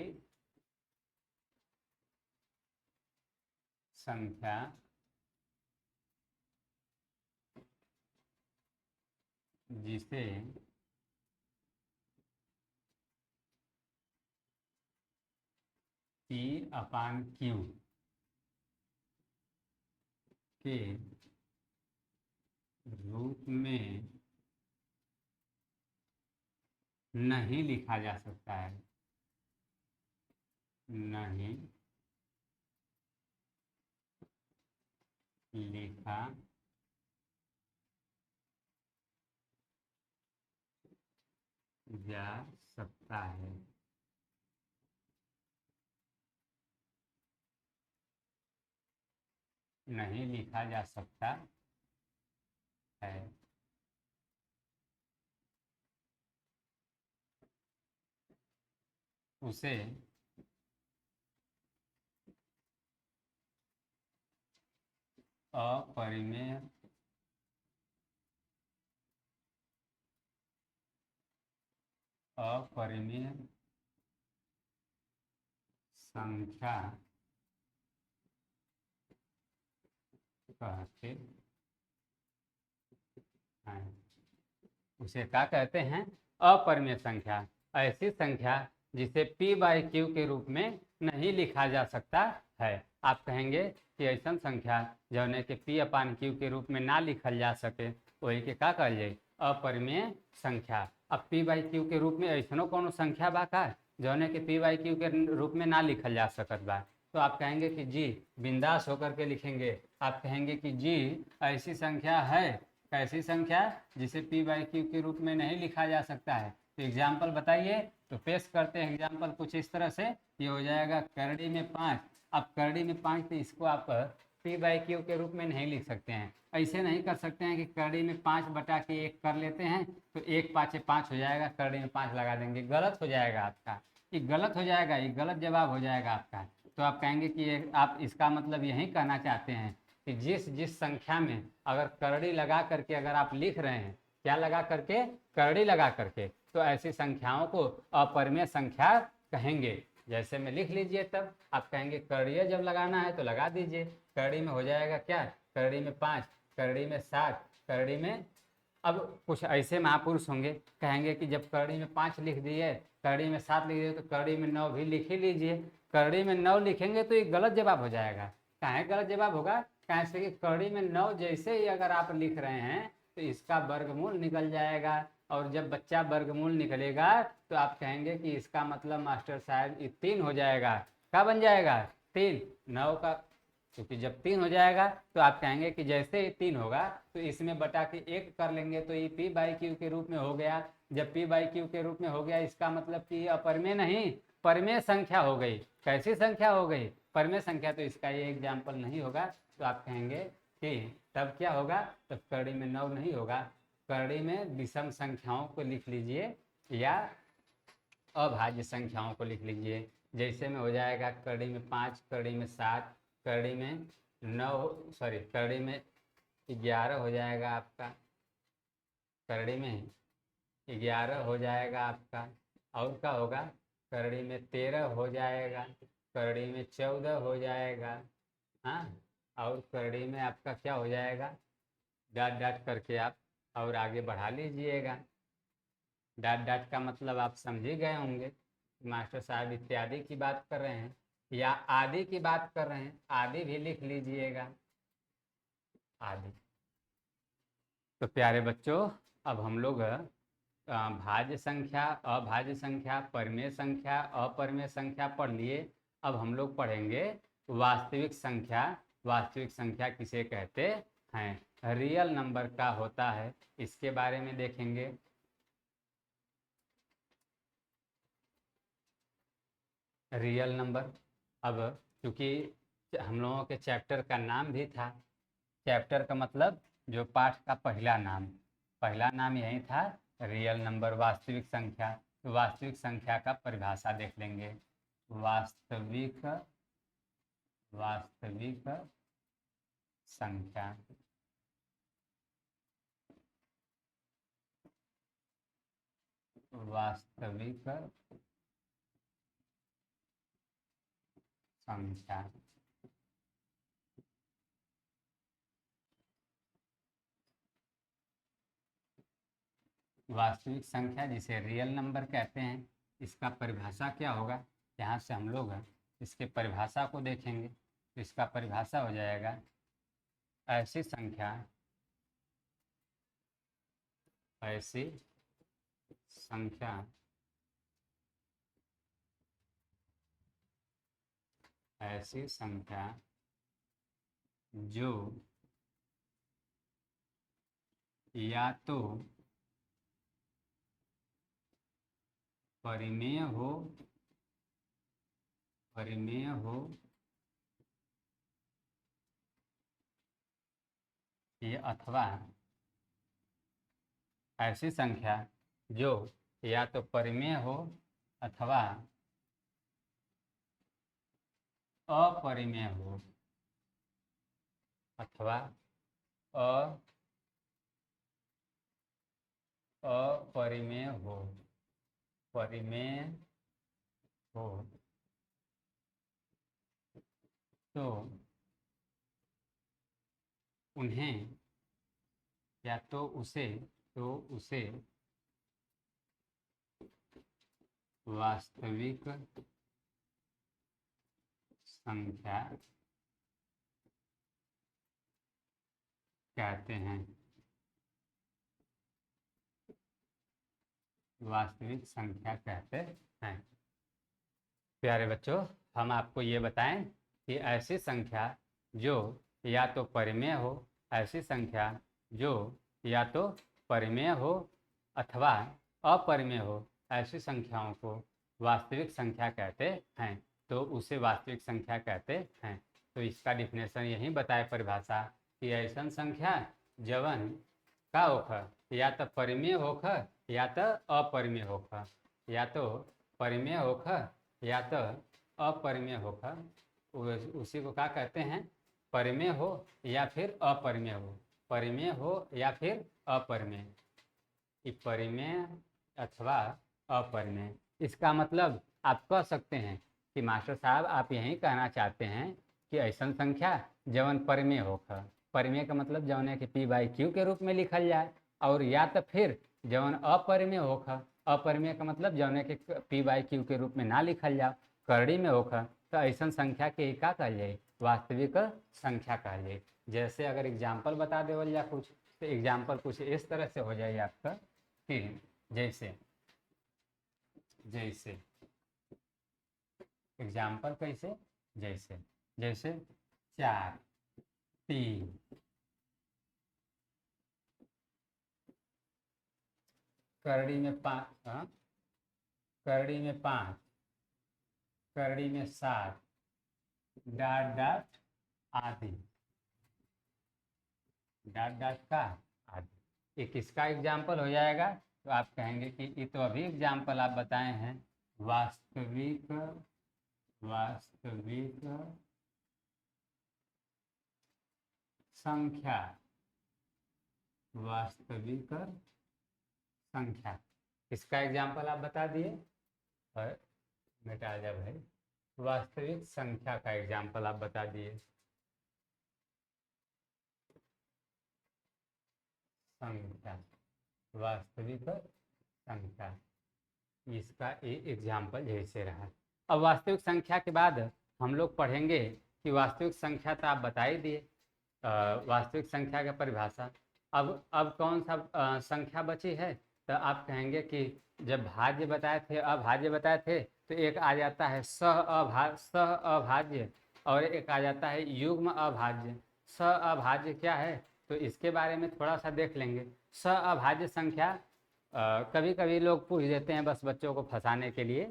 Speaker 1: संख्या जिसे P/Q के रूप में नहीं लिखा जा सकता है, नहीं लिखा जा सकता है। नहीं लिखा जा सकता है। उसे अपरिमेय अपरिमेय संख्या कहते हैं। उसे क्या कहते हैं? अपरिमेय संख्या। ऐसी संख्या जिसे p बाई क्यू के रूप में नहीं लिखा जा सकता है। आप कहेंगे कि ऐसा संख्या जौने के p अपान क्यू के रूप में ना लिखल जा सके, वही के का कहल जाए? अपरिमेय संख्या। अब p बाई क्यू के रूप में ऐसनो कोनो संख्या बा का जौने के p बाई क्यू के रूप में ना लिखल जा सकत बा? तो आप कहेंगे कि जी, बिंदास होकर के लिखेंगे। आप कहेंगे कि जी, ऐसी संख्या है। कैसी संख्या? जिसे p बाई क्यू के रूप में नहीं लिखा जा सकता है। तो एग्जाम्पल बताइए। तो पेश करते हैं एग्जाम्पल कुछ इस तरह से। ये हो जाएगा करड़ी में 5। अब करड़ी में 5, तो इसको आप p बाई क्यू के रूप में नहीं लिख सकते हैं। ऐसे नहीं कर सकते हैं कि करड़ी में 5 बटा के 1 कर लेते हैं तो 1 5 5 हो जाएगा, करड़ी में 5 लगा देंगे। गलत हो जाएगा आपका, ये गलत हो जाएगा, ये गलत जवाब हो जाएगा आपका। तो आप कहेंगे कि ये आप इसका मतलब यही कहना चाहते हैं कि जिस संख्या में अगर करड़ी लगा करके अगर आप लिख रहे हैं, क्या लगा करके? करड़ी लगा करके, तो ऐसी संख्याओं को अपरिमेय संख्या कहेंगे। जैसे में लिख लीजिए, तब आप कहेंगे करड़िया जब लगाना है तो लगा दीजिए। करड़ी में हो जाएगा क्या? करड़ी में 5, करड़ी में 7, करड़ी में। अब कुछ ऐसे महापुरुष होंगे, कहेंगे कि जब करड़ी में 5 लिख दिए, करड़ी में 7 लिख दिए, तो करड़ी में 9 भी लिख ही लीजिए। करड़ी में 9 लिखेंगे तो ये गलत जवाब हो जाएगा। काहे गलत जवाब होगा? कैसे कि करड़ी में 9 जैसे ही अगर आप लिख रहे हैं तो इसका वर्गमूल निकल जाएगा, और जब बच्चा वर्गमूल निकलेगा तो आप कहेंगे कि इसका मतलब मास्टर साहब ये 3 हो जाएगा। क्या बन जाएगा? 3। 9 का, क्योंकि जब 3 हो जाएगा तो आप कहेंगे कि जैसे ही 3 होगा तो इसमें बटा के 1 कर लेंगे, तो ये p बाई क्यू के रूप में हो गया। जब p बाई क्यू के रूप में हो गया, इसका मतलब कि अपरिमेय नहीं, परिमेय संख्या हो गई। कैसी संख्या हो गई? परिमेय संख्या। तो इसका ये एग्जाम्पल नहीं होगा। तो आप कहेंगे कि तब क्या होगा? तब करड़ी में 9 नहीं होगा, करड़ी में विषम संख्याओं को लिख लीजिए या अभाज्य संख्याओं को लिख लीजिए। जैसे में हो जाएगा करड़ी में 5, करड़ी में 7, करड़ी में 9, सॉरी करड़ी में 11 हो जाएगा आपका, करड़ी में 11 हो जाएगा आपका। और क्या होगा? करड़ी में 13 हो जाएगा, करड़ी में 14 हो जाएगा। हाँ, और करड़ी में आपका क्या हो जाएगा? डाट डाट करके आप और आगे बढ़ा लीजिएगा। डाट डाट का मतलब आप समझ ही गए होंगे। मास्टर साहब इत्यादि की बात कर रहे हैं या आदि की बात कर रहे हैं, आदि भी लिख लीजिएगा, आदि। तो प्यारे बच्चों, अब हम लोग भाज्य संख्या, अभाज्य संख्या, परिमेय संख्या, अपरिमेय संख्या पढ़ लिए। अब हम लोग पढ़ेंगे वास्तविक संख्या। वास्तविक संख्या किसे कहते हैं? रियल नंबर का होता है, इसके बारे में देखेंगे। Real number. अब क्योंकि हम लोगों के चैप्टर का नाम भी था, चैप्टर का मतलब जो पाठ का पहला नाम यही था, रियल नंबर, वास्तविक संख्या। तो वास्तविक संख्या का परिभाषा देख लेंगे। वास्तविक वास्तविक संख्या। वास्तविक संख्या। वास्तविक संख्या जिसे रियल नंबर कहते हैं, इसका परिभाषा क्या होगा? यहाँ से हम लोग इसके परिभाषा को देखेंगे। तो इसका परिभाषा हो जाएगा ऐसी संख्या, ऐसी संख्या ऐसी संख्या जो या तो परिमेय हो, परिमेय हो, ये अथवा ऐसी संख्या जो या तो परिमेय हो अथवा अपरिमेय हो, अथवा अपरिमेय हो, परिमेय हो, तो उन्हें या तो उसे वास्तविक संख्या कहते हैं। वास्तविक संख्या कहते हैं। प्यारे बच्चों, हम आपको ये बताएं कि ऐसी संख्या जो या तो परिमेय हो, ऐसी संख्या जो या तो परिमेय हो अथवा अपरिमेय हो, ऐसी संख्याओं को वास्तविक संख्या कहते हैं। तो उसे वास्तविक संख्या कहते हैं। तो इसका डिफिनेशन यही बताए परिभाषा कि ऐसा संख्या जवन का होख या तो परिमेय होख या तो अपरिमेय होख, या तो परिमेय होख या तो अपरिमेय होगा, उसी को क्या कहते हैं, परिमेय हो या फिर अपरिमेय हो, परिमेय हो या फिर अपरिमेय, परिमेय अथवा अपरिमेय। इसका मतलब आप कह सकते हैं कि मास्टर साहब आप यही कहना चाहते हैं कि ऐसा संख्या जवन परिमेय होगा, परिमेय का मतलब जवन है कि p/q के रूप में लिखल जाए, और या तो फिर जवन अपरिमेय होगा, अपरिमेय का मतलब जवन है कि p/q के रूप में ना लिखल जाए, करड़ी में होगा, तो ऐसा संख्या के का कहल जाए, वास्तविक संख्या कहल जाए। जैसे अगर एग्जाम्पल बता देवल या कुछ, तो एग्जाम्पल कुछ इस तरह से हो जाए आपका कि जैसे जैसे एग्जाम्पल कैसे, जैसे जैसे 4, 3, करड़ी में 5, करड़ी में 5, करड़ी में 7, डाट डाट आदि, डाट डाट का आदि। ये किसका एग्जाम्पल हो जाएगा, तो आप कहेंगे कि ये तो अभी एग्जाम्पल आप बताए हैं, वास्तविक वास्तविक संख्या, वास्तविक संख्या। इसका एग्जाम्पल आप बता दिए और मिटा जा भाई, वास्तविक संख्या का एग्जाम्पल आप बता दिए। संख्या, वास्तविक संख्या, इसका एक एग्जाम्पल जैसे रहा। अब वास्तविक संख्या के बाद हम लोग पढ़ेंगे कि वास्तविक संख्या तो आप बता ही दिए, वास्तविक संख्या का परिभाषा। अब कौन सा संख्या बची है, तो आप कहेंगे कि जब भाज्य बताए थे, अभाज्य बताए थे, तो एक आ जाता है सह अभाज्य और एक आ जाता है युग्म अभाज्य। सह अभाज्य क्या है, तो इसके बारे में थोड़ा सा देख लेंगे। सह अभाज्य संख्या कभी कभी लोग पूछ देते हैं बस बच्चों को फंसाने के लिए,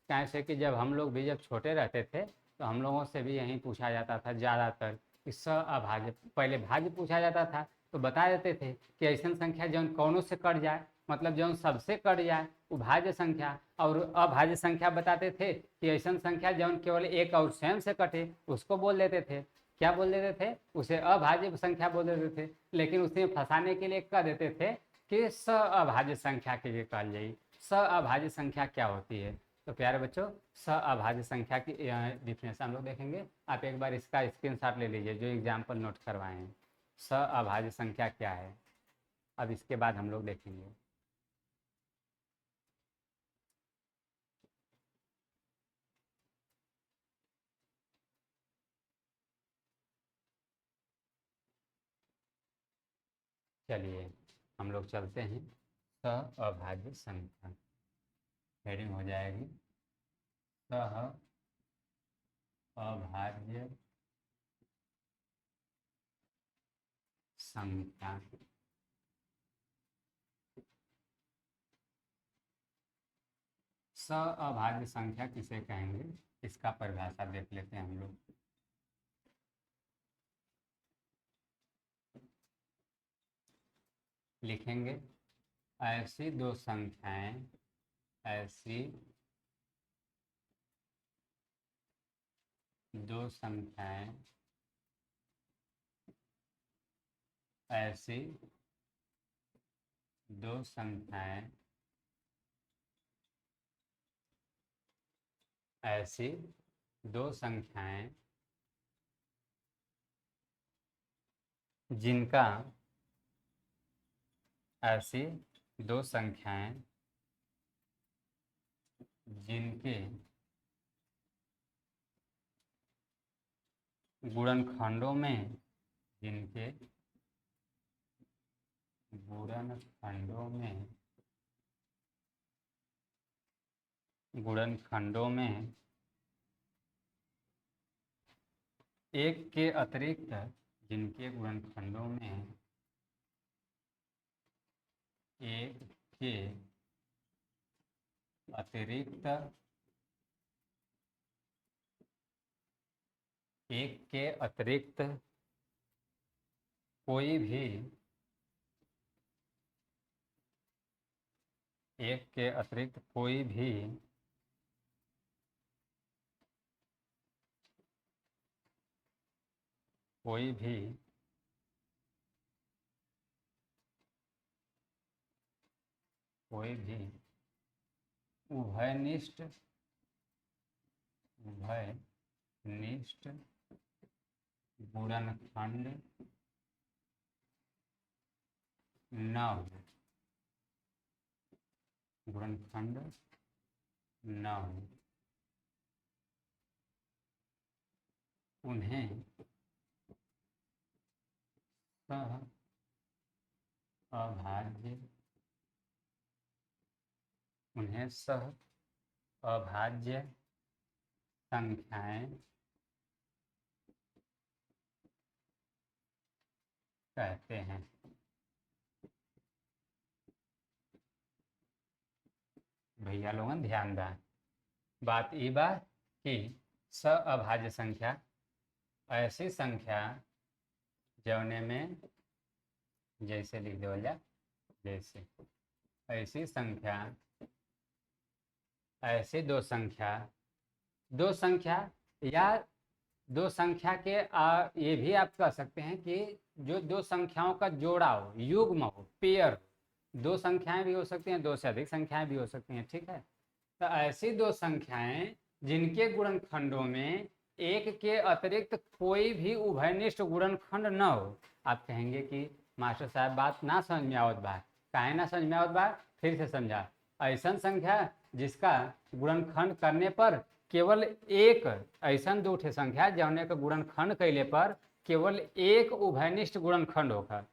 Speaker 1: कैसे कि जब हम लोग भी जब छोटे रहते थे तो हम लोगों से भी यही पूछा जाता था ज़्यादातर कि स अभाज्य, पहले भाज्य पूछा जाता था तो बता देते थे कि ऐसा संख्या जौन कौनों से कट जाए, मतलब जौन सबसे कट जाए वो भाज्य संख्या, और अभाज्य संख्या बताते थे कि ऐसा संख्या जौन केवल एक और स्वयं से कटे उसको बोल देते थे, क्या बोल देते थे, उसे अभाज्य संख्या बोल देते थे। लेकिन उसे फंसाने के लिए कह देते थे कि स अभाज्य संख्या के लिए कहा जाए। स अभाज्य संख्या क्या होती है, तो प्यारे बच्चों स अभाज्य संख्या की डिफिनेशन हम लोग देखेंगे। आप एक बार इसका स्क्रीनशॉट ले लीजिए जो एग्जाम्पल नोट करवाए हैं। स अभाज्य संख्या क्या है, अब इसके बाद हम लोग देखेंगे। चलिए हम लोग चलते हैं। स अभाज्य संख्या हेडिंग हो जाएगी सह अभाज्य संख्या। अभाज्य संख्या किसे कहेंगे, इसका परिभाषा देख लेते हैं हम लोग। लिखेंगे ऐसी दो संख्याएं, ऐसी दो संख्याएं, ऐसी दो संख्याएं, ऐसी दो संख्याएं जिनका, ऐसी दो संख्याएं जिनके गुणनखंडों में, जिनके गुणनखंडों में, गुणनखंडों में एक के अतिरिक्त, जिनके गुणनखंडों में एक के अतिरिक्त, एक के अतिरिक्त कोई भी, एक के अतिरिक्त कोई भी कोई भी कोई भी उभयनिष्ठ, उभयनिष्ठ गुणनखंड न हो, गुणनखंड न हो, उन्हें सह अभाज्य, उन्हें सह अभाज्य संख्याएं कहते हैं। भैया लोगन ध्यान दें, बात ये बा कि स अभाज्य संख्या ऐसी संख्या जौने में, जैसे लिख दो जा, जैसे ऐसी संख्या, ऐसी दो संख्या, दो संख्या या दो संख्या के ये भी आप कह सकते हैं कि जो दो संख्याओं का जोड़ा हो, युग्म हो, पेयर, दो संख्याएं भी हो सकती हैं, दो से अधिक संख्याएं भी हो सकती हैं, ठीक है। तो ऐसी दो संख्याएं जिनके गुणनखंडों में एक के अतिरिक्त कोई भी उभयनिष्ठ गुणनखंड न हो। आप कहेंगे कि मास्टर साहब बात ना समझ में आवत बा, काहे ना समझ में आवत बा, फिर से समझा। ऐसा संख्या जिसका गुणनखंड करने पर केवल एक, ऐसा दो ठे संख्या जौने का गुणनखंड कैले पर केवल एक उभयनिष्ठ गुणनखंड होगा,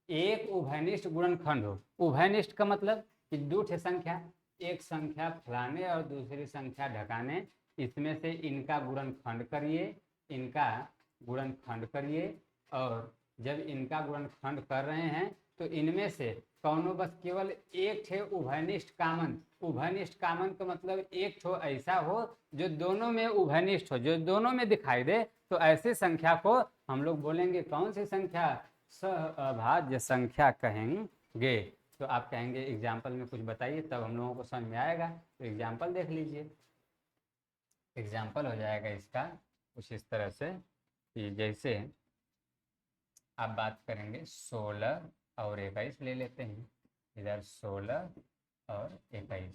Speaker 1: एक उभयनिष्ठ गुणनखंड हो। उभयनिष्ठ का मतलब कि दो ठे संख्या, एक संख्या फलाने और दूसरी संख्या ढकाने, इसमें से इनका गुणनखंड करिए, इनका गुणनखंड करिए, और जब इनका गुणनखंड कर रहे हैं तो इनमें से कौनो बस केवल एक ठे उभयनिष्ठ कामन, उभयनिष्ठ कामन का मतलब एक ठो ऐसा हो जो दोनों में उभयनिष्ठ हो, जो दोनों में दिखाई दे, तो ऐसी संख्या को हम लोग बोलेंगे कौन सी संख्या, सहअभाज्य संख्या कहेंगे। तो आप कहेंगे एग्जाम्पल में कुछ बताइए, तब हम लोगों को समझ में आएगा। तो एग्जाम्पल देख लीजिए, एग्जाम्पल हो जाएगा इसका कुछ इस तरह से कि जैसे आप बात करेंगे 16 और 21 ले लेते हैं, इधर 16 और 21।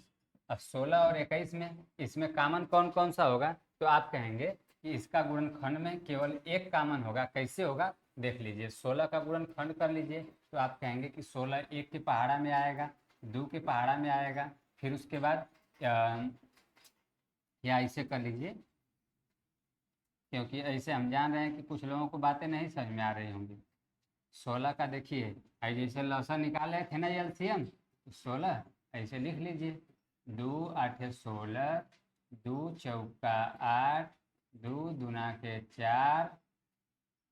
Speaker 1: अब 16 और 21 में इसमें कामन कौन कौन सा होगा, तो आप कहेंगे कि इसका गुणनखंड में केवल एक कामन होगा। कैसे होगा देख लीजिए, 16 का गुणनखंड कर लीजिए, तो आप कहेंगे कि 16 एक के पहाड़ा में आएगा, 2 के पहाड़ा में आएगा, फिर उसके बाद या ऐसे कर लीजिए, क्योंकि ऐसे हम जान रहे हैं कि कुछ लोगों को बातें नहीं समझ में आ रही होंगी। 16 का देखिए, जैसे लौसा निकाल रहे थे ना एलसीएम, 16 ऐसे लिख लीजिए, 2 8 16, 2 चौका 8, 2 दूना के 4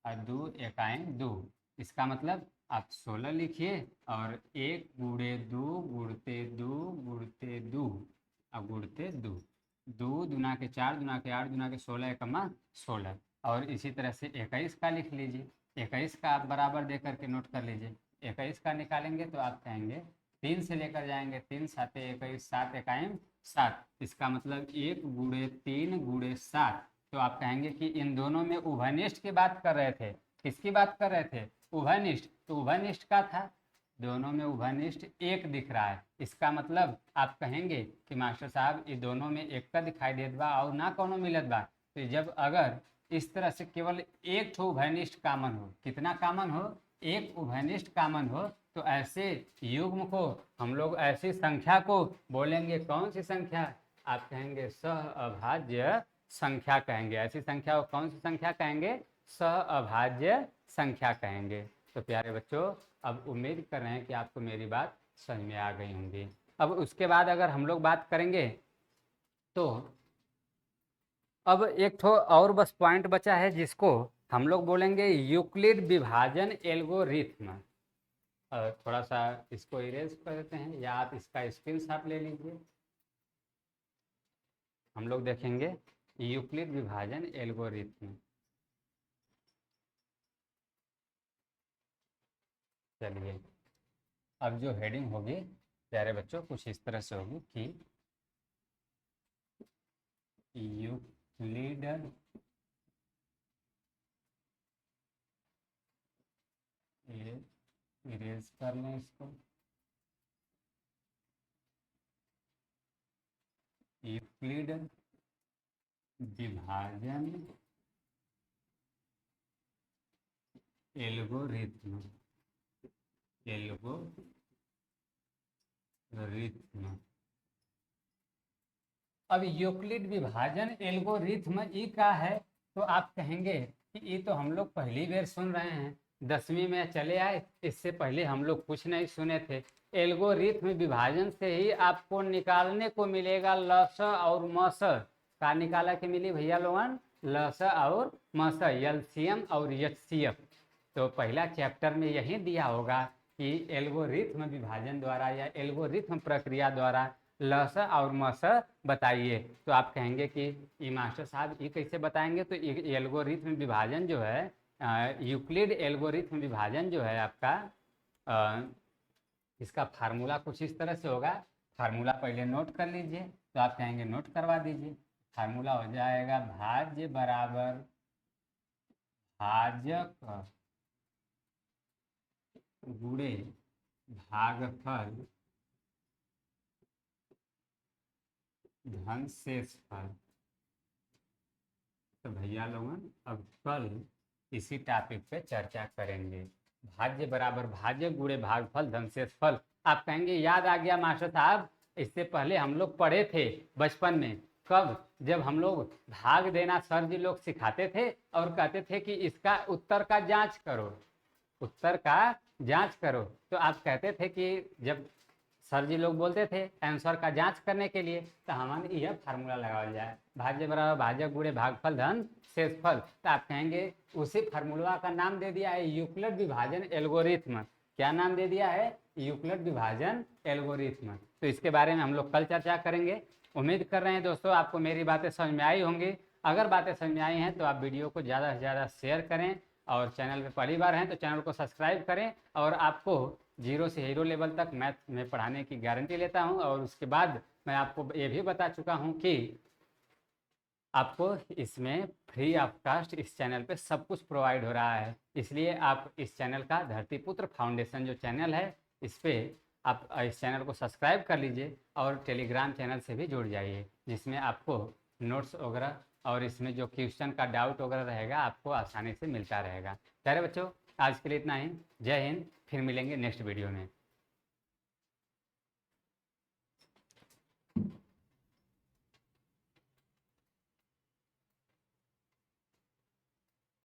Speaker 1: और 2 एकाएं 2। इसका मतलब आप 16 लिखिए और 1 गुणे 2 गुणते 2 गुणते 2, अब गुणते 2, 2 दूना के 4 दूना के 8 दूना के 16 एकमा 16। और इसी तरह से 21 का लिख लीजिए, 21 का आप बराबर दे करके नोट कर लीजिए। 21 का निकालेंगे तो आप कहेंगे 3 से लेकर जाएंगे, 3 साते 21, 7 एकाइम 7। इसका मतलब 1 गुणे 3 गुणे 7। तो आप कहेंगे कि इन दोनों में उभयनिष्ठ की बात कर रहे थे। किसकी बात कर रहे थे? उभयनिष्ठ। तो उभयनिष्ठ का था, दोनों में उभयनिष्ठ 1 दिख रहा है। इसका मतलब आप कहेंगे कि मास्टर साहब ये दोनों में 1 का दिखाई देत बा और ना कोनो मिलत बा। तो जब अगर इस तरह से केवल एक ठो उभयनिष्ठ कामन हो, कितना कामन हो? एक उभयनिष्ठ कामन हो, तो ऐसे युग्म को हम लोग, ऐसी संख्या को बोलेंगे कौन सी संख्या? आप कहेंगे सहअभाज्य संख्या कहेंगे। ऐसी संख्या को कौन सी संख्या कहेंगे? सहअभाज्य संख्या कहेंगे। तो प्यारे बच्चों, अब उम्मीद कर रहे हैं कि आपको मेरी बात समझ में आ गई होंगी। अब उसके बाद अगर हम लोग बात करेंगे तो अब एक ठो और बस पॉइंट बचा है जिसको हम लोग बोलेंगे यूक्लिड विभाजन एल्गोरिथ्म। थोड़ा सा इसको इरेज कर देते हैं या आप इसका स्क्रीनशॉट ले लीजिए। हम लोग देखेंगे यूक्लिड विभाजन एल्गोरिथ्म। चलिए, अब जो हेडिंग होगी प्यारे बच्चों कुछ इस तरह से होगी कि यूक्लिड इरेज कर लें इसको। यूक्लिड विभाजन एल्गोरिथ्म। अब यूक्लिड विभाजन एल्गोरिथ्म ई का है, तो आप कहेंगे कि ये तो हम लोग पहली बार सुन रहे हैं, 10वीं में चले आए, इससे पहले हम लोग कुछ नहीं सुने थे। एल्गोरिथ्म विभाजन से ही आपको निकालने को मिलेगा लस और मस। का निकाला के मिली भैया लोगन? लस और मस, एलसीएम और एचसीएफ। तो पहला चैप्टर में यही दिया होगा कि एल्गोरिथ्म विभाजन द्वारा या एल्गोरिथ्म प्रक्रिया द्वारा लस और मस बताइए। तो आप कहेंगे कि ये मास्टर साहब ये कैसे बताएंगे? तो एल्गोरिथ्म विभाजन जो है, यूक्लिड एल्गोरिथ्म विभाजन जो है आपका, इसका फार्मूला कुछ इस तरह से होगा। फार्मूला पहले नोट कर लीजिए। तो आप कहेंगे नोट करवा दीजिए। फार्मूला हो जाएगा भाज्य बराबर भाजक गुणे भागफल धन शेषफल। तो भैया लोगन अब कल इसी टॉपिक पे चर्चा करेंगे। भाज्य बराबर भाज्य गुणे भागफल धन शेषफल। आप कहेंगे याद आ गया मास्टर साहब, इससे पहले हम लोग पढ़े थे बचपन में। कब? जब हम लोग भाग देना सर जी लोग सिखाते थे और कहते थे कि इसका उत्तर का जांच करो, उत्तर का जांच करो। तो आप कहते थे कि जब सर जी लोग बोलते थे आंसर का जांच करने के लिए, तो हमारे यह फार्मूला लगाया जाए, भाज्य बराबर भाज्य गुणे भागफल धन शेषफल। तो आप कहेंगे उसी फार्मूला का नाम दे दिया है यूक्लिड विभाजन एल्गोरिथ्म। क्या नाम दे दिया है? यूक्लिड विभाजन एल्गोरिथ्म। तो इसके बारे में हम लोग कल चर्चा करेंगे। उम्मीद कर रहे हैं दोस्तों आपको मेरी बातें समझ में आई होंगी। अगर बातें समझ में आई हैं तो आप वीडियो को ज़्यादा से ज़्यादा शेयर करें, और चैनल पे पहली बार हैं तो चैनल को सब्सक्राइब करें। और आपको 0 से हीरो लेवल तक मैथ में पढ़ाने की गारंटी लेता हूं। और उसके बाद मैं आपको ये भी बता चुका हूं कि आपको इसमें फ्री ऑफ कास्ट इस चैनल पे सब कुछ प्रोवाइड हो रहा है। इसलिए आप इस चैनल का धरतीपुत्र फाउंडेशन जो चैनल है, इस पर आप इस चैनल को सब्सक्राइब कर लीजिए और टेलीग्राम चैनल से भी जुड़ जाइए, जिसमें आपको नोट्स वगैरह और इसमें जो क्वेश्चन का डाउट वगैरह रहेगा आपको आसानी से मिलता रहेगा। प्यारे बच्चों, आज के लिए इतना ही। जय हिंद। फिर मिलेंगे नेक्स्ट वीडियो में।